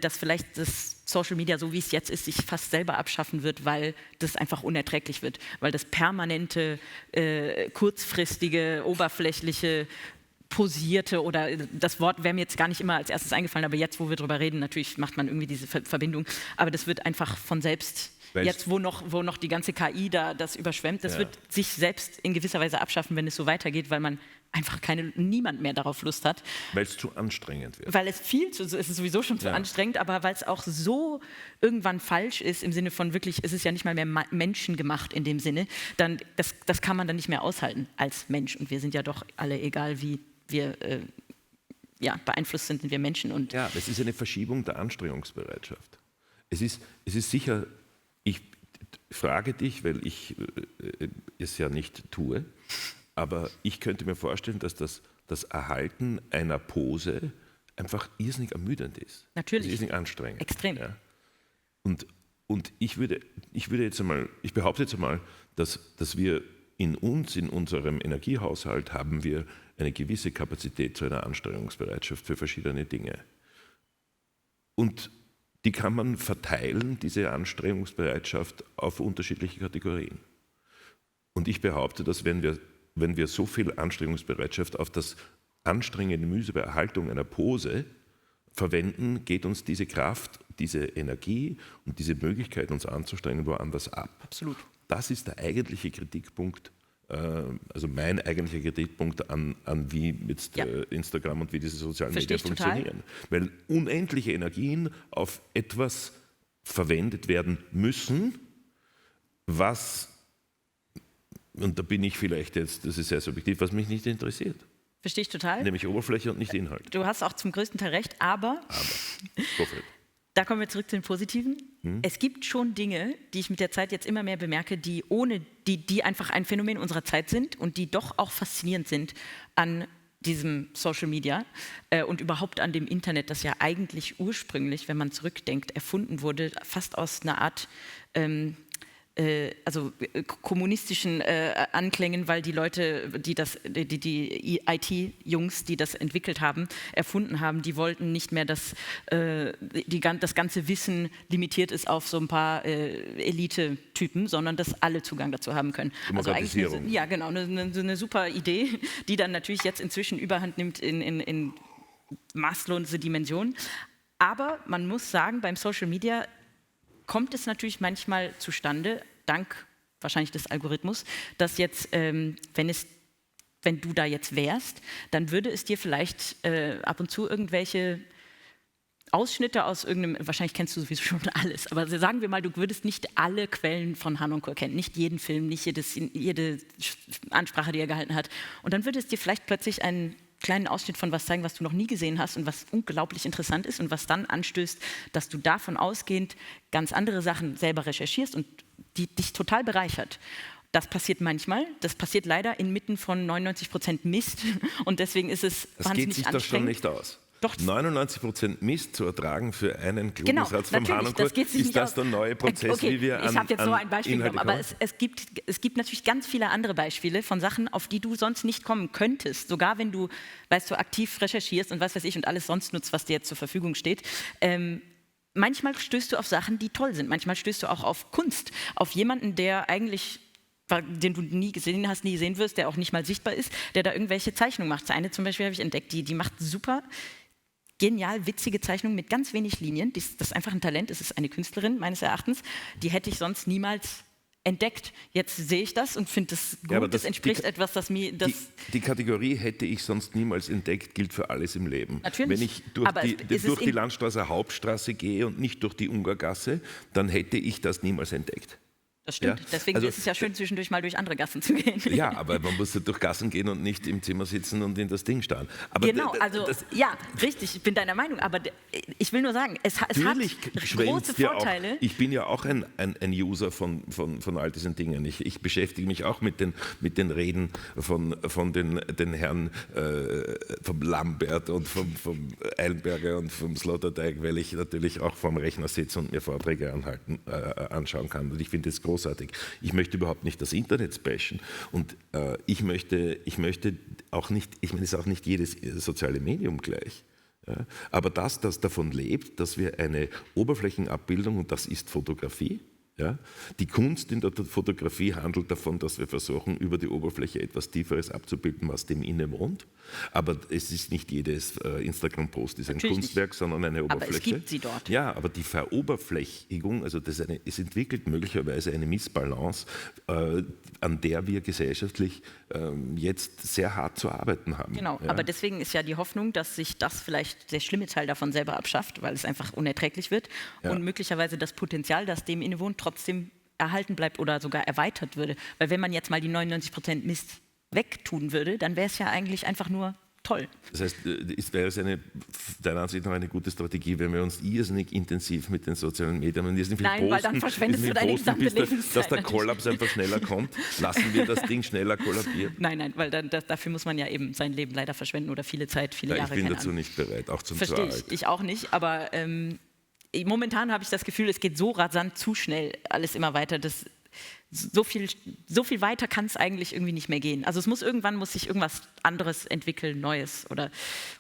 dass vielleicht das Social Media, so wie es jetzt ist, sich fast selber abschaffen wird, weil das einfach unerträglich wird. Weil das permanente, kurzfristige, oberflächliche, posierte, oder das Wort wäre mir jetzt gar nicht immer als erstes eingefallen, aber jetzt, wo wir drüber reden, natürlich macht man irgendwie diese Verbindung, aber das wird einfach von selbst. Jetzt, wo noch die ganze KI da das überschwemmt, das wird sich selbst in gewisser Weise abschaffen, wenn es so weitergeht, weil man einfach niemand mehr darauf Lust hat. Weil es zu anstrengend wird. Weil es es ist sowieso schon zu anstrengend, aber weil es auch so irgendwann falsch ist, im Sinne von wirklich, es ist ja nicht mal mehr menschengemacht in dem Sinne, dann das kann man dann nicht mehr aushalten als Mensch. Und wir sind ja doch alle, egal wie wir beeinflusst sind wir Menschen. Und es ist eine Verschiebung der Anstrengungsbereitschaft. Es ist sicher. Ich frage dich, weil ich es ja nicht tue, aber ich könnte mir vorstellen, dass das Erhalten einer Pose einfach irrsinnig ermüdend ist. Natürlich. Irrsinnig anstrengend. Extrem. Ja. Und ich behaupte jetzt einmal, dass wir in unserem Energiehaushalt haben wir eine gewisse Kapazität zu einer Anstrengungsbereitschaft für verschiedene Dinge. Und die kann man verteilen, diese Anstrengungsbereitschaft, auf unterschiedliche Kategorien. Und ich behaupte, dass wenn wir so viel Anstrengungsbereitschaft auf das anstrengende Mühe bei Erhaltung einer Pose verwenden, geht uns diese Kraft, diese Energie und diese Möglichkeit, uns anzustrengen, woanders ab. Absolut. Das ist der eigentliche Kritikpunkt, also mein eigentlicher Kritikpunkt an wie jetzt Instagram und wie diese sozialen Medien funktionieren. Weil unendliche Energien auf etwas verwendet werden müssen, was, und da bin ich vielleicht jetzt, das ist sehr subjektiv, was mich nicht interessiert. Verstehe ich total. Nämlich Oberfläche und nicht Inhalt. Du hast auch zum größten Teil recht, aber da kommen wir zurück zu den Positiven. Es gibt schon Dinge, die ich mit der Zeit jetzt immer mehr bemerke, die einfach ein Phänomen unserer Zeit sind und die doch auch faszinierend sind an diesem Social Media und überhaupt an dem Internet, das ja eigentlich ursprünglich, wenn man zurückdenkt, erfunden wurde, fast aus einer Art kommunistischen Anklängen, weil die Leute, die IT-Jungs, die das entwickelt haben, erfunden haben, die wollten nicht mehr, dass das ganze Wissen limitiert ist auf so ein paar Elite-Typen, sondern dass alle Zugang dazu haben können. Demokratisierung. Also eine super Idee, die dann natürlich jetzt inzwischen Überhand nimmt in maßlose Dimensionen. Aber man muss sagen, beim Social Media kommt es natürlich manchmal zustande, dank wahrscheinlich des Algorithmus, dass jetzt, wenn du da jetzt wärst, dann würde es dir vielleicht ab und zu irgendwelche Ausschnitte aus irgendeinem, wahrscheinlich kennst du sowieso schon alles, aber sagen wir mal, du würdest nicht alle Quellen von Harnoncourt kennen, nicht jeden Film, nicht jede Ansprache, die er gehalten hat. Und dann würde es dir vielleicht plötzlich einen kleinen Ausschnitt von was zeigen, was du noch nie gesehen hast und was unglaublich interessant ist und was dann anstößt, dass du davon ausgehend ganz andere Sachen selber recherchierst und die dich total bereichert. Das passiert manchmal, das passiert leider inmitten von 99% Mist und deswegen ist es wahnsinnig anstrengend. Das geht sich doch schon nicht aus. Doch. 99% Mist zu ertragen für einen Genau, Globusratz vom natürlich, Hanukkah, das geht sich ist nicht das aus. der neue Prozess, Okay, wie wir an ich habe jetzt so ein Beispiel Inhalte genommen, aber kommen? es gibt natürlich ganz viele andere Beispiele von Sachen, auf die du sonst nicht kommen könntest, sogar wenn du, weißt du, aktiv recherchierst und was weiß ich und alles sonst nutzt, was dir jetzt zur Verfügung steht. Manchmal stößt du auf Sachen, die toll sind. Manchmal stößt du auch auf Kunst, auf jemanden, der eigentlich, den du nie gesehen hast, nie sehen wirst, der auch nicht mal sichtbar ist, der da irgendwelche Zeichnungen macht. Eine zum Beispiel habe ich entdeckt, die macht super genial witzige Zeichnungen mit ganz wenig Linien. Das ist einfach ein Talent, es ist eine Künstlerin meines Erachtens. Die hätte ich sonst niemals entdeckt. Jetzt sehe ich das und finde das gut. Ja, aber das entspricht etwas, das mir... Die Kategorie hätte ich sonst niemals entdeckt, gilt für alles im Leben. Natürlich. Wenn ich durch Aber durch die Landstraße Hauptstraße gehe und nicht durch die Ungargasse, dann hätte ich das niemals entdeckt. Das stimmt. Ja, Deswegen also- ist es ja schön, zwischendurch mal durch andere Gassen zu gehen. Ja, aber man muss ja durch Gassen gehen und nicht im Zimmer sitzen und in das Ding starren. Aber Genau, also ja, richtig, ich bin deiner Meinung, aber ich will nur sagen, es hat natürlich große dir auch. Vorteile. Ich bin ja auch ein User von all diesen Dingen. Ich beschäftige mich auch mit den Reden von den Herren vom Lambert und vom Eilenberger und vom Sloterdijk, weil ich natürlich auch vorm Rechner sitze und mir Vorträge anschauen kann. Und ich finde das großartig. Ich möchte überhaupt nicht das Internet bashen und ich möchte auch nicht, ich meine, es ist auch nicht jedes soziale Medium gleich. Ja, aber das davon lebt, dass wir eine Oberflächenabbildung, und das ist Fotografie, ja, die Kunst in der Fotografie handelt davon, dass wir versuchen, über die Oberfläche etwas Tieferes abzubilden, was dem inne wohnt. Aber es ist nicht jedes Instagram-Post ist ein Natürlich Kunstwerk, sondern eine Oberfläche. Aber es gibt sie dort. Ja, aber die Veroberflächigung, also es entwickelt möglicherweise eine Missbalance, an der wir gesellschaftlich jetzt sehr hart zu arbeiten haben. Genau, ja. aber deswegen ist ja die Hoffnung, dass sich das vielleicht der schlimme Teil davon selber abschafft, weil es einfach unerträglich wird Ja. und möglicherweise das Potenzial, das dem innewohnt, trotzdem erhalten bleibt oder sogar erweitert würde. Weil wenn man jetzt mal die 99% Mist wegtun würde, dann wäre es ja eigentlich einfach nur toll. Das heißt, es wäre deiner Ansicht nach eine gute Strategie, wenn wir uns irrsinnig intensiv mit den sozialen Medien und irrsinnig viel Nein, weil dann verschwendest du deine gesamte bis Lebenszeit dass der natürlich. Kollaps einfach schneller kommt. Lassen wir das Ding schneller kollabieren. Nein, weil dann, dafür muss man ja eben sein Leben leider verschwenden oder viele Zeit, viele Ja, ich Jahre. bin keine dazu Ahnung. nicht bereit, auch zum Verstehe ich. Ich auch nicht, aber momentan habe ich das Gefühl, es geht so rasant zu schnell, alles immer weiter. So viel weiter kann es eigentlich irgendwie nicht mehr gehen. Also irgendwann muss sich irgendwas anderes entwickeln, Neues oder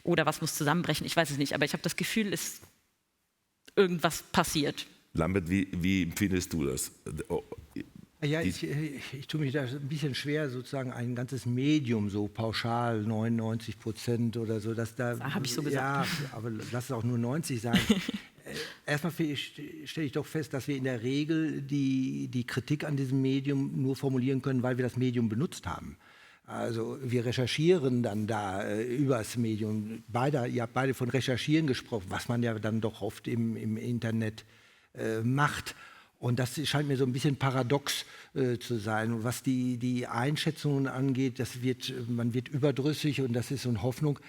was muss zusammenbrechen. Ich weiß es nicht, aber ich habe das Gefühl, irgendwas passiert. Lambert, wie empfindest du das? Ja, ich tue mich da ein bisschen schwer, sozusagen ein ganzes Medium so pauschal 99% oder so. Habe ich so gesagt. Ja, aber lass es auch nur 90 sein. Erstmal stelle ich doch fest, dass wir in der Regel die Kritik an diesem Medium nur formulieren können, weil wir das Medium benutzt haben. Also wir recherchieren dann da über das Medium. Ihr habt beide von Recherchieren gesprochen, was man ja dann doch oft im Internet macht. Und das scheint mir so ein bisschen paradox zu sein. Und was die Einschätzungen angeht, man wird überdrüssig und das ist so eine Hoffnung.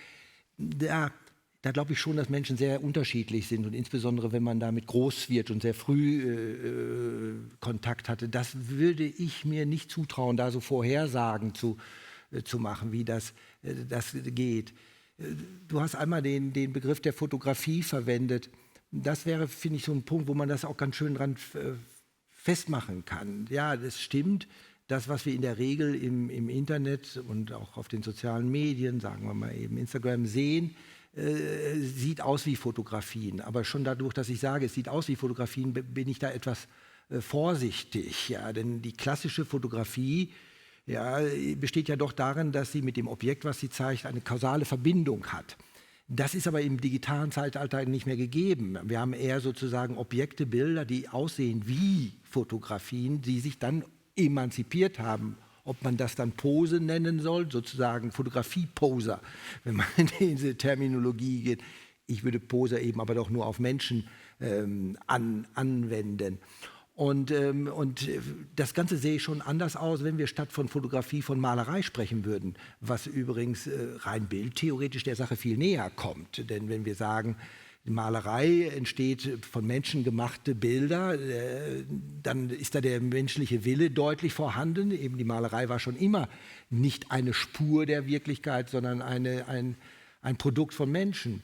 Da glaube ich schon, dass Menschen sehr unterschiedlich sind und insbesondere, wenn man damit groß wird und sehr früh Kontakt hatte, das würde ich mir nicht zutrauen, da so Vorhersagen zu machen, wie das geht. Du hast einmal den Begriff der Fotografie verwendet. Das wäre, finde ich, so ein Punkt, wo man das auch ganz schön dran festmachen kann. Ja, das stimmt. Das, was wir in der Regel im Internet und auch auf den sozialen Medien, sagen wir mal eben Instagram, sehen, sieht aus wie Fotografien. Aber schon dadurch, dass ich sage, es sieht aus wie Fotografien, bin ich da etwas vorsichtig. Ja? Denn die klassische Fotografie besteht ja doch darin, dass sie mit dem Objekt, was sie zeigt, eine kausale Verbindung hat. Das ist aber im digitalen Zeitalter nicht mehr gegeben. Wir haben eher sozusagen Objekte, Bilder, die aussehen wie Fotografien, die sich dann emanzipiert haben. Ob man das dann Pose nennen soll, sozusagen Fotografie-Poser, wenn man in diese Terminologie geht. Ich würde Poser eben aber doch nur auf Menschen anwenden. Und das Ganze sehe schon anders aus, wenn wir statt von Fotografie von Malerei sprechen würden, was übrigens rein bildtheoretisch der Sache viel näher kommt. Denn wenn wir sagen, die Malerei entsteht von Menschen gemachte Bilder, dann ist da der menschliche Wille deutlich vorhanden. Eben die Malerei war schon immer nicht eine Spur der Wirklichkeit, sondern ein Produkt von Menschen.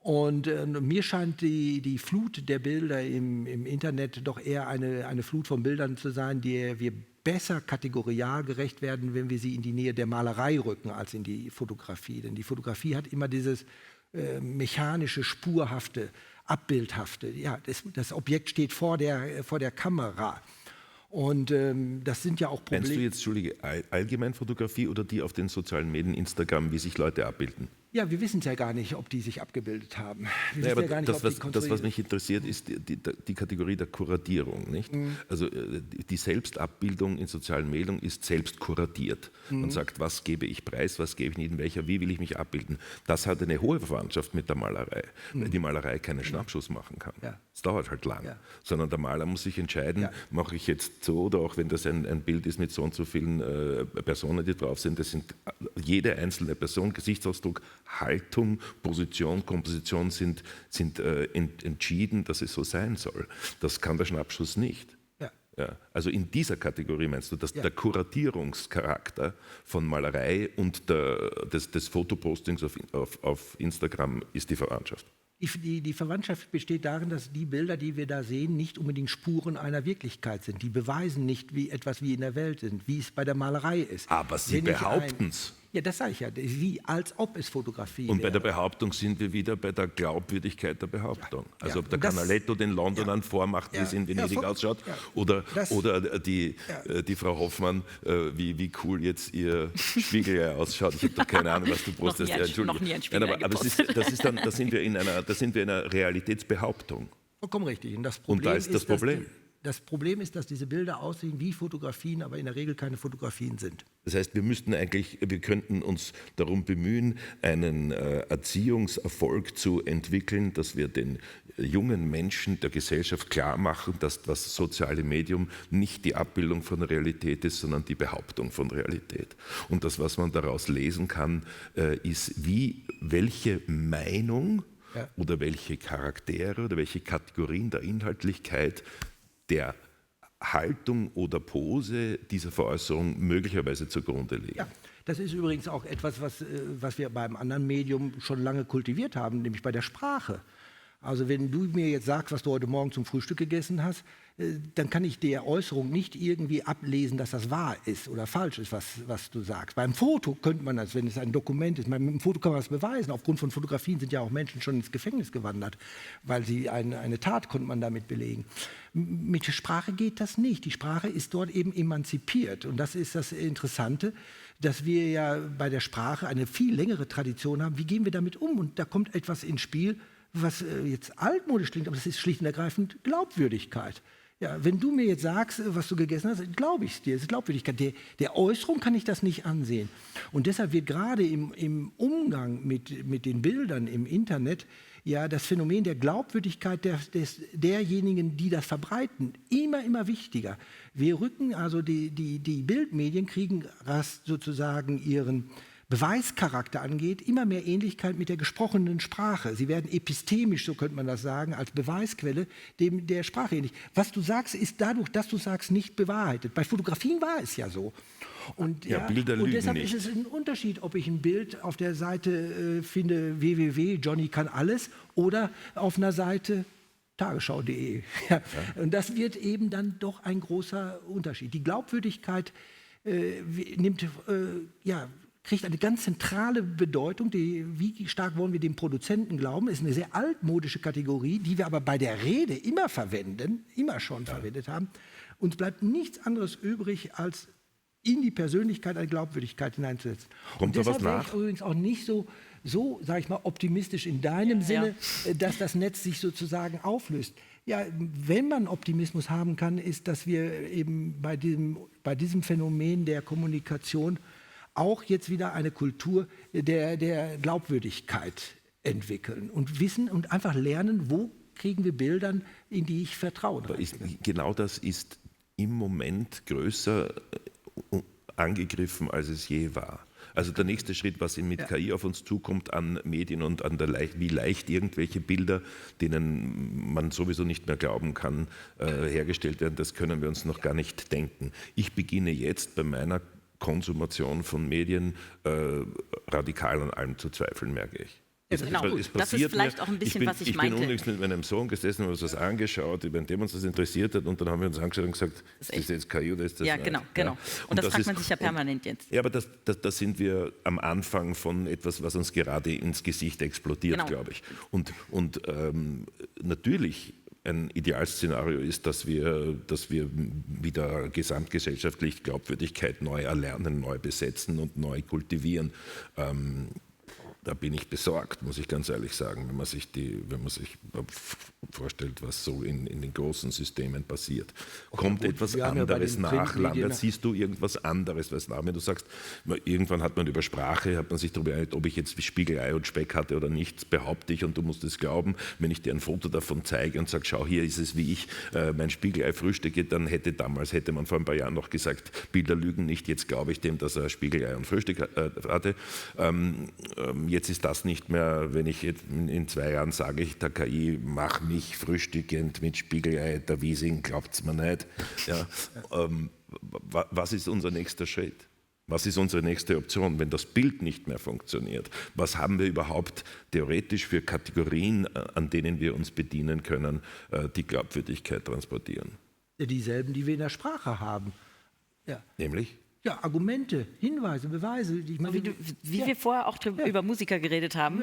Und mir scheint die Flut der Bilder im Internet doch eher eine Flut von Bildern zu sein, die wir besser kategorial gerecht werden, wenn wir sie in die Nähe der Malerei rücken, als in die Fotografie. Denn die Fotografie hat immer dieses mechanische, spurhafte, abbildhafte. Ja, das Objekt steht vor der Kamera. Und das sind ja auch Probleme. Meinst du jetzt, Entschuldige, allgemein Fotografie oder die auf den sozialen Medien, Instagram, wie sich Leute abbilden? Ja, wir wissen ja gar nicht, ob die sich abgebildet haben. Wir Ja, aber wissen ja gar nicht, das, was mich interessiert, ist die Kategorie der Kuratierung. Nicht? Also die Selbstabbildung in sozialen Medien ist selbst kuratiert. Man sagt, was gebe ich preis, was gebe ich nicht, in welcher, wie will ich mich abbilden. Das hat eine hohe Verwandtschaft mit der Malerei, weil die Malerei keinen Schnappschuss machen kann. Ja. Es dauert halt lang. Ja. Sondern der Maler muss sich entscheiden, mache ich jetzt so, oder auch wenn das ein Bild ist mit so und so vielen Personen, die drauf sind, das sind jede einzelne Person, Gesichtsausdruck, Haltung, Position, Komposition sind entschieden, dass es so sein soll. Das kann der Schnappschuss nicht. Ja, also in dieser Kategorie meinst du, dass der Kuratierungscharakter von Malerei und des Fotopostings auf Instagram ist die Verwandtschaft? Die Verwandtschaft besteht darin, dass die Bilder, die wir da sehen, nicht unbedingt Spuren einer Wirklichkeit sind. Die beweisen nicht, wie etwas wie in der Welt sind, wie es bei der Malerei ist. Aber sie behaupten es. Ja, das sage ich ja, wie als ob es Fotografie Und bei wäre. der Behauptung sind wir wieder bei der Glaubwürdigkeit der Behauptung. Also ob der und das- Canaletto den Londonern vormacht, wie es in Venedig ausschaut, oder die Frau Hoffmann, wie cool jetzt ihr Spiegel ausschaut. Ich habe doch keine Ahnung, was du postest. Noch nie ein Spiegel Nein, aber da sind wir in einer Realitätsbehauptung. Vollkommen richtig. Und Und da ist das Problem. Das Problem ist, dass diese Bilder aussehen wie Fotografien, aber in der Regel keine Fotografien sind. Das heißt, wir könnten uns darum bemühen, einen Erziehungserfolg zu entwickeln, dass wir den jungen Menschen der Gesellschaft klar machen, dass das soziale Medium nicht die Abbildung von Realität ist, sondern die Behauptung von Realität. Und das, was man daraus lesen kann, ist, welche Meinung oder welche Charaktere oder welche Kategorien der Inhaltlichkeit der Haltung oder Pose dieser Veräußerung möglicherweise zugrunde liegen. Ja, das ist übrigens auch etwas, was wir beim anderen Medium schon lange kultiviert haben, nämlich bei der Sprache. Also wenn du mir jetzt sagst, was du heute Morgen zum Frühstück gegessen hast, dann kann ich der Äußerung nicht irgendwie ablesen, dass das wahr ist oder falsch ist, was du sagst. Beim Foto könnte man das, wenn es ein Dokument ist, mit dem Foto kann man das beweisen. Aufgrund von Fotografien sind ja auch Menschen schon ins Gefängnis gewandert, weil sie eine Tat konnte man damit belegen. Mit der Sprache geht das nicht. Die Sprache ist dort eben emanzipiert. Und das ist das Interessante, dass wir ja bei der Sprache eine viel längere Tradition haben. Wie gehen wir damit um? Und da kommt etwas ins Spiel, was jetzt altmodisch klingt, aber das ist schlicht und ergreifend Glaubwürdigkeit. Ja, wenn du mir jetzt sagst, was du gegessen hast, glaube ich es dir. Das ist Glaubwürdigkeit. Der Äußerung kann ich das nicht ansehen. Und deshalb wird gerade im Umgang mit den Bildern im Internet ja das Phänomen der Glaubwürdigkeit derjenigen, die das verbreiten, immer wichtiger. Wir rücken, also die Bildmedien kriegen, was sozusagen ihren Beweischarakter angeht, immer mehr Ähnlichkeit mit der gesprochenen Sprache. Sie werden epistemisch, so könnte man das sagen, als Beweisquelle der Sprache ähnlich. Was du sagst, ist dadurch, dass du sagst, nicht bewahrheitet. Bei Fotografien war es ja so. Und, Bilder lügen und deshalb nicht. ist es ein Unterschied, ob ich ein Bild auf der Seite finde www.Johnny kann alles oder auf einer Seite tagesschau.de. Ja. Und das wird eben dann doch ein großer Unterschied. Die Glaubwürdigkeit kriegt eine ganz zentrale Bedeutung. Wie stark wollen wir dem Produzenten glauben, ist eine sehr altmodische Kategorie, die wir aber bei der Rede immer schon verwendet haben. Uns bleibt nichts anderes übrig, als in die Persönlichkeit eine Glaubwürdigkeit hineinzusetzen. Kommt da was wäre nach? ich übrigens auch nicht so sage ich mal, optimistisch in deinem Sinne, dass das Netz sich sozusagen auflöst. Ja, wenn man Optimismus haben kann, ist, dass wir eben bei diesem Phänomen der Kommunikation auch jetzt wieder eine Kultur der Glaubwürdigkeit entwickeln und wissen und einfach lernen, wo kriegen wir Bilder, in die ich vertraue. Genau das ist im Moment größer angegriffen, als es je war. Also der nächste Schritt, was mit KI auf uns zukommt an Medien und an wie leicht irgendwelche Bilder, denen man sowieso nicht mehr glauben kann, hergestellt werden, das können wir uns noch gar nicht denken. Ich beginne jetzt bei meiner Konsumation von Medien radikal an allem zu zweifeln, merke ich. Genau. Es Das passiert ist vielleicht auch ein bisschen, was ich meinte. Ich bin unlängst mit meinem Sohn gesessen, haben uns das angeschaut, über dem uns das interessiert hat, und dann haben wir uns angeschaut und gesagt, ist das jetzt KI oder ist das Ja, nicht? genau. Und das fragt man sich ja permanent jetzt. Ja, aber da sind wir am Anfang von etwas, was uns gerade ins Gesicht explodiert, Genau. glaube ich. Und natürlich ein Idealszenario ist, dass wir wieder gesamtgesellschaftlich Glaubwürdigkeit neu erlernen, neu besetzen und neu kultivieren. Da bin ich besorgt, muss ich ganz ehrlich sagen, wenn man sich vorstellt, was so in den großen Systemen passiert. Kommt etwas anderes nach, Lambert, siehst du irgendwas anderes, was nach? Wenn du sagst, irgendwann hat man über Sprache, hat man sich darüber geeinigt, ob ich jetzt Spiegelei und Speck hatte oder nicht, behaupte ich, und du musst es glauben. Wenn ich dir ein Foto davon zeige und sage, schau, hier ist es, wie ich mein Spiegelei frühstücke, dann hätte man vor ein paar Jahren noch gesagt, Bilder lügen nicht, jetzt glaube ich dem, dass er Spiegelei und Frühstück hatte. Jetzt ist das nicht mehr, wenn ich jetzt in 2 Jahren sage, ich der KI, mach mich frühstückend mit Spiegelei, der Wiesing, glaubt's mir nicht. Ja, was ist unser nächster Schritt? Was ist unsere nächste Option, wenn das Bild nicht mehr funktioniert? Was haben wir überhaupt theoretisch für Kategorien, an denen wir uns bedienen können, die Glaubwürdigkeit transportieren? Dieselben, die wir in der Sprache haben. Ja. Nämlich? Ja, Argumente, Hinweise, Beweise. Wie wir vorher auch über Musiker geredet haben,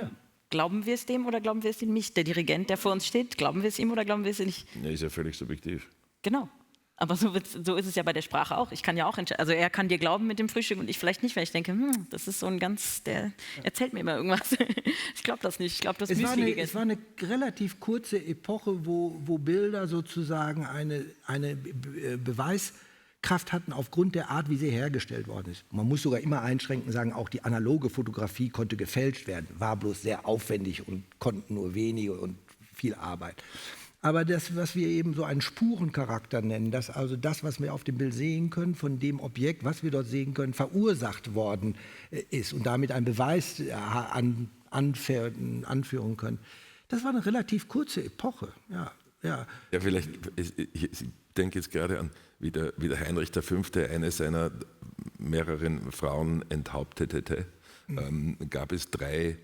glauben wir es dem oder glauben wir es ihm nicht? Der Dirigent, der vor uns steht, glauben wir es ihm oder glauben wir es ihm nicht? Ja, ist ja völlig subjektiv. Genau. Aber so ist es ja bei der Sprache auch. Ich kann ja auch entscheiden. Also er kann dir glauben mit dem Frühstück und ich vielleicht nicht, weil ich denke, das ist so ein der erzählt mir immer irgendwas. Ich glaube das nicht. Ich glaube, das Müsli gegessen. Es war eine relativ kurze Epoche, wo Bilder sozusagen eine Beweiskraft hatten aufgrund der Art, wie sie hergestellt worden ist. Man muss sogar immer einschränken, sagen, auch die analoge Fotografie konnte gefälscht werden, war bloß sehr aufwendig und konnten nur wenige und viel Arbeit. Aber das, was wir eben so einen Spurencharakter nennen, dass also das, was wir auf dem Bild sehen können, von dem Objekt, was wir dort sehen können, verursacht worden ist und damit einen Beweis anführen können. Das war eine relativ kurze Epoche. Ja, vielleicht, ich denke jetzt gerade an, wie der Heinrich V. eine seiner mehreren Frauen enthauptete, gab es 3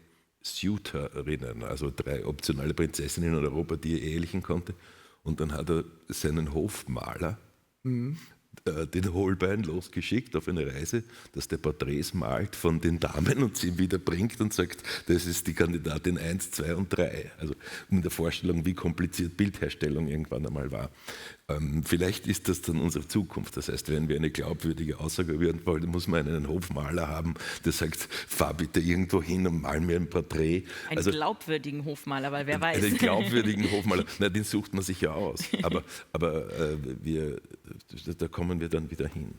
Suitorinnen, also 3 optionale Prinzessinnen in Europa, die er ehelichen konnte. Und dann hat er seinen Hofmaler den Holbein losgeschickt auf eine Reise, dass der Porträts malt von den Damen und sie wieder bringt und sagt, das ist die Kandidatin 1, 2 und 3. Also um der Vorstellung, wie kompliziert Bildherstellung irgendwann einmal war. Vielleicht ist das dann unsere Zukunft. Das heißt, wenn wir eine glaubwürdige Aussage hören wollen, muss man einen Hofmaler haben, der sagt, fahr bitte irgendwo hin und mal mir ein Porträt. Einen glaubwürdigen Hofmaler, weil wer weiß. Einen glaubwürdigen Hofmaler, na, den sucht man sich ja aus. Aber da kommen wir dann wieder hin.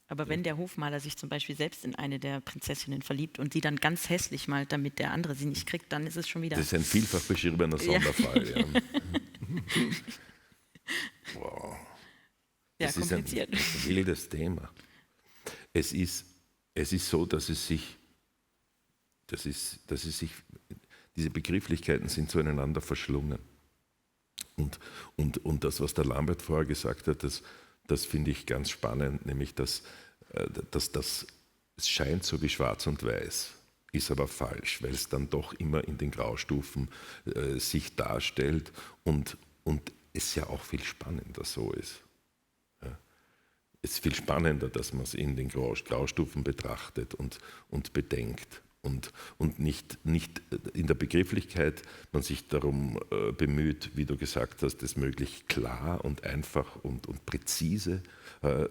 Aber wenn der Hofmaler sich zum Beispiel selbst in eine der Prinzessinnen verliebt und die dann ganz hässlich malt, damit der andere sie nicht kriegt, dann ist es schon wieder... Das ist ein vielfach beschriebener Sonderfall. Ja. Wow. Das ist ein wildes Thema. Es ist so, dass diese Begrifflichkeiten sind zueinander verschlungen. Und das, was der Lambert vorher gesagt hat, das finde ich ganz spannend, nämlich dass es scheint so wie schwarz und weiß, ist aber falsch, weil es dann doch immer in den Graustufen sich darstellt und es ja auch viel spannender so ist. Ja. Es ist viel spannender, dass man es in den Graustufen betrachtet und bedenkt. Und nicht in der Begrifflichkeit man sich darum bemüht, wie du gesagt hast, es möglichst klar und einfach und präzise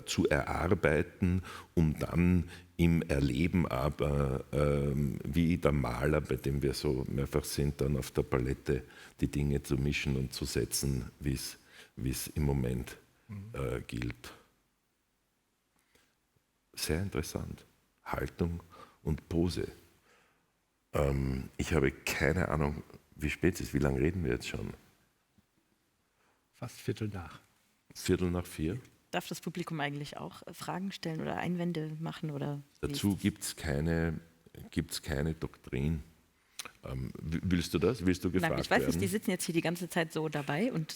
zu erarbeiten, um dann im Erleben aber, wie der Maler, bei dem wir so mehrfach sind, dann auf der Palette die Dinge zu mischen und zu setzen, wie es im Moment gilt. Sehr interessant. Haltung und Pose. Ich habe keine Ahnung, wie spät es ist. Wie lange reden wir jetzt schon? Fast Viertel nach. 3:45? Darf das Publikum eigentlich auch Fragen stellen oder Einwände machen? Oder Dazu gibt es keine Doktrin. Willst du das? Willst du gefragt werden? Ich weiß nicht, die sitzen jetzt hier die ganze Zeit so dabei und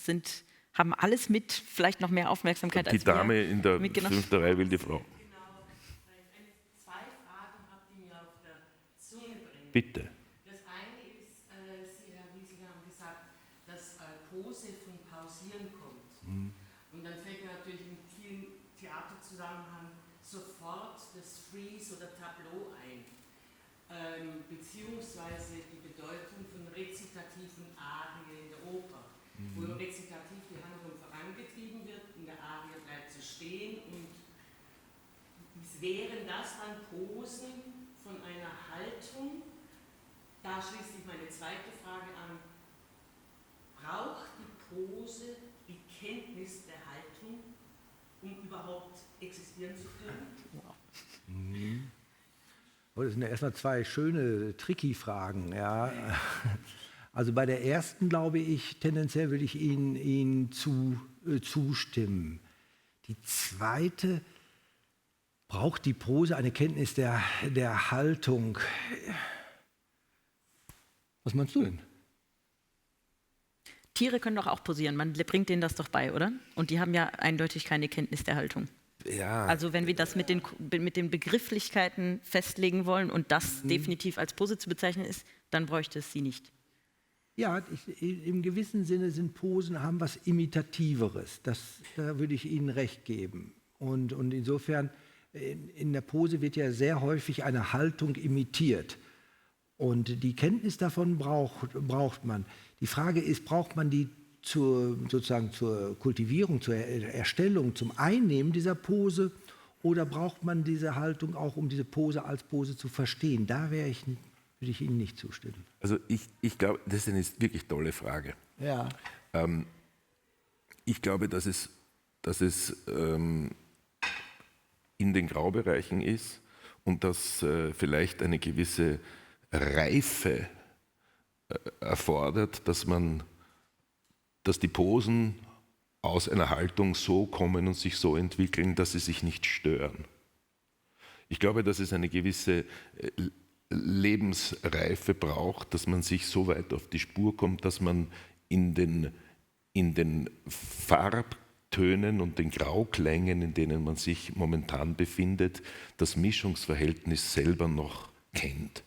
haben alles mit, vielleicht noch mehr Aufmerksamkeit Die als wir. Dame in der 5. Reihe will die Frau. Zwei Fragen habt ihr mir auf der Zunge bringen. Bitte. Das eine Pose von Pausieren kommt. Und dann fällt mir natürlich in vielen Theaterzusammenhang sofort das Freeze oder Tableau ein, beziehungsweise die Bedeutung von rezitativen Arien in der Oper, wo im Rezitativ die Handlung vorangetrieben wird, in der Arie bleibt sie stehen und wären das dann Posen von einer Haltung? Da schließt sich meine zweite Frage an. Braucht die Pose die Kenntnis der Haltung, um überhaupt existieren zu können? Oh, das sind ja erstmal zwei schöne, tricky Fragen. Ja. Also bei der ersten, glaube ich, tendenziell würde ich Ihnen zustimmen. Die zweite, braucht die Pose eine Kenntnis der Haltung? Was meinst du denn? Tiere können doch auch posieren, man bringt denen das doch bei, oder? Und die haben ja eindeutig keine Kenntnis der Haltung. Ja. Also wenn wir das mit den Begrifflichkeiten festlegen wollen und das definitiv als Pose zu bezeichnen ist, dann bräuchte es sie nicht. Ja, im gewissen Sinne sind Posen, haben was Imitativeres. Da würde ich Ihnen recht geben. Und insofern, in der Pose wird ja sehr häufig eine Haltung imitiert. Und die Kenntnis davon braucht man. Die Frage ist, braucht man die sozusagen zur Kultivierung, zur Erstellung, zum Einnehmen dieser Pose, oder braucht man diese Haltung auch, um diese Pose als Pose zu verstehen? Da würde ich Ihnen nicht zustimmen. Also ich glaube, das ist eine wirklich tolle Frage. Ja. Ich glaube, dass es in den Graubereichen ist und dass vielleicht eine gewisse Reife erfordert, dass die Posen aus einer Haltung so kommen und sich so entwickeln, dass sie sich nicht stören. Ich glaube, dass es eine gewisse Lebensreife braucht, dass man sich so weit auf die Spur kommt, dass man in den Farbtönen und den Grauklängen, in denen man sich momentan befindet, das Mischungsverhältnis selber noch kennt.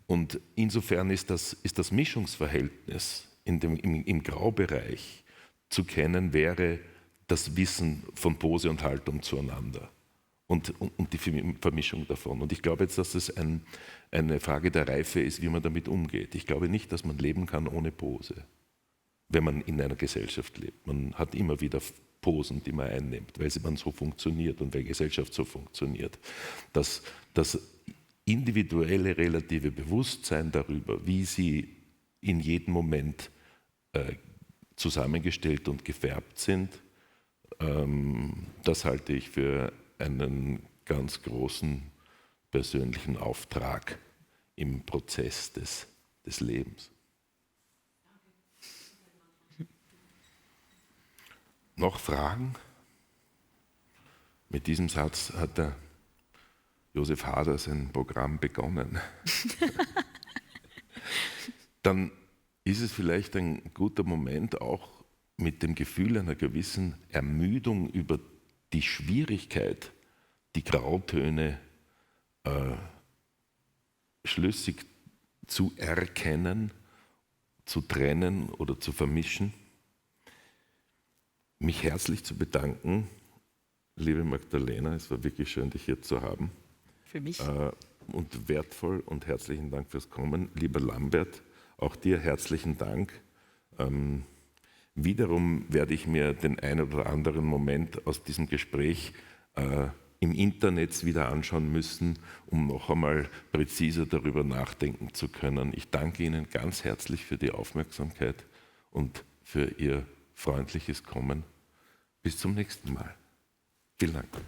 Und insofern ist das Mischungsverhältnis im Graubereich zu kennen, wäre das Wissen von Pose und Haltung zueinander und die Vermischung davon. Und ich glaube jetzt, dass es eine Frage der Reife ist, wie man damit umgeht. Ich glaube nicht, dass man leben kann ohne Pose, wenn man in einer Gesellschaft lebt. Man hat immer wieder Posen, die man einnimmt, weil man so funktioniert und weil Gesellschaft so funktioniert. Das individuelle relative Bewusstsein darüber, wie sie in jedem Moment zusammengestellt und gefärbt sind, das halte ich für einen ganz großen persönlichen Auftrag im Prozess des Lebens. Noch Fragen? Mit diesem Satz hat der Josef Hader sein Programm begonnen. Dann ist es vielleicht ein guter Moment, auch mit dem Gefühl einer gewissen Ermüdung über die Schwierigkeit, die Grautöne schlüssig zu erkennen, zu trennen oder zu vermischen, mich herzlich zu bedanken. Liebe Magdalena, es war wirklich schön, dich hier zu haben. Für mich. Und wertvoll und herzlichen Dank fürs Kommen. Lieber Lambert, auch dir herzlichen Dank. Wiederum werde ich mir den einen oder anderen Moment aus diesem Gespräch im Internet wieder anschauen müssen, um noch einmal präziser darüber nachdenken zu können. Ich danke Ihnen ganz herzlich für die Aufmerksamkeit und für Ihr freundliches Kommen. Bis zum nächsten Mal. Vielen Dank. Danke.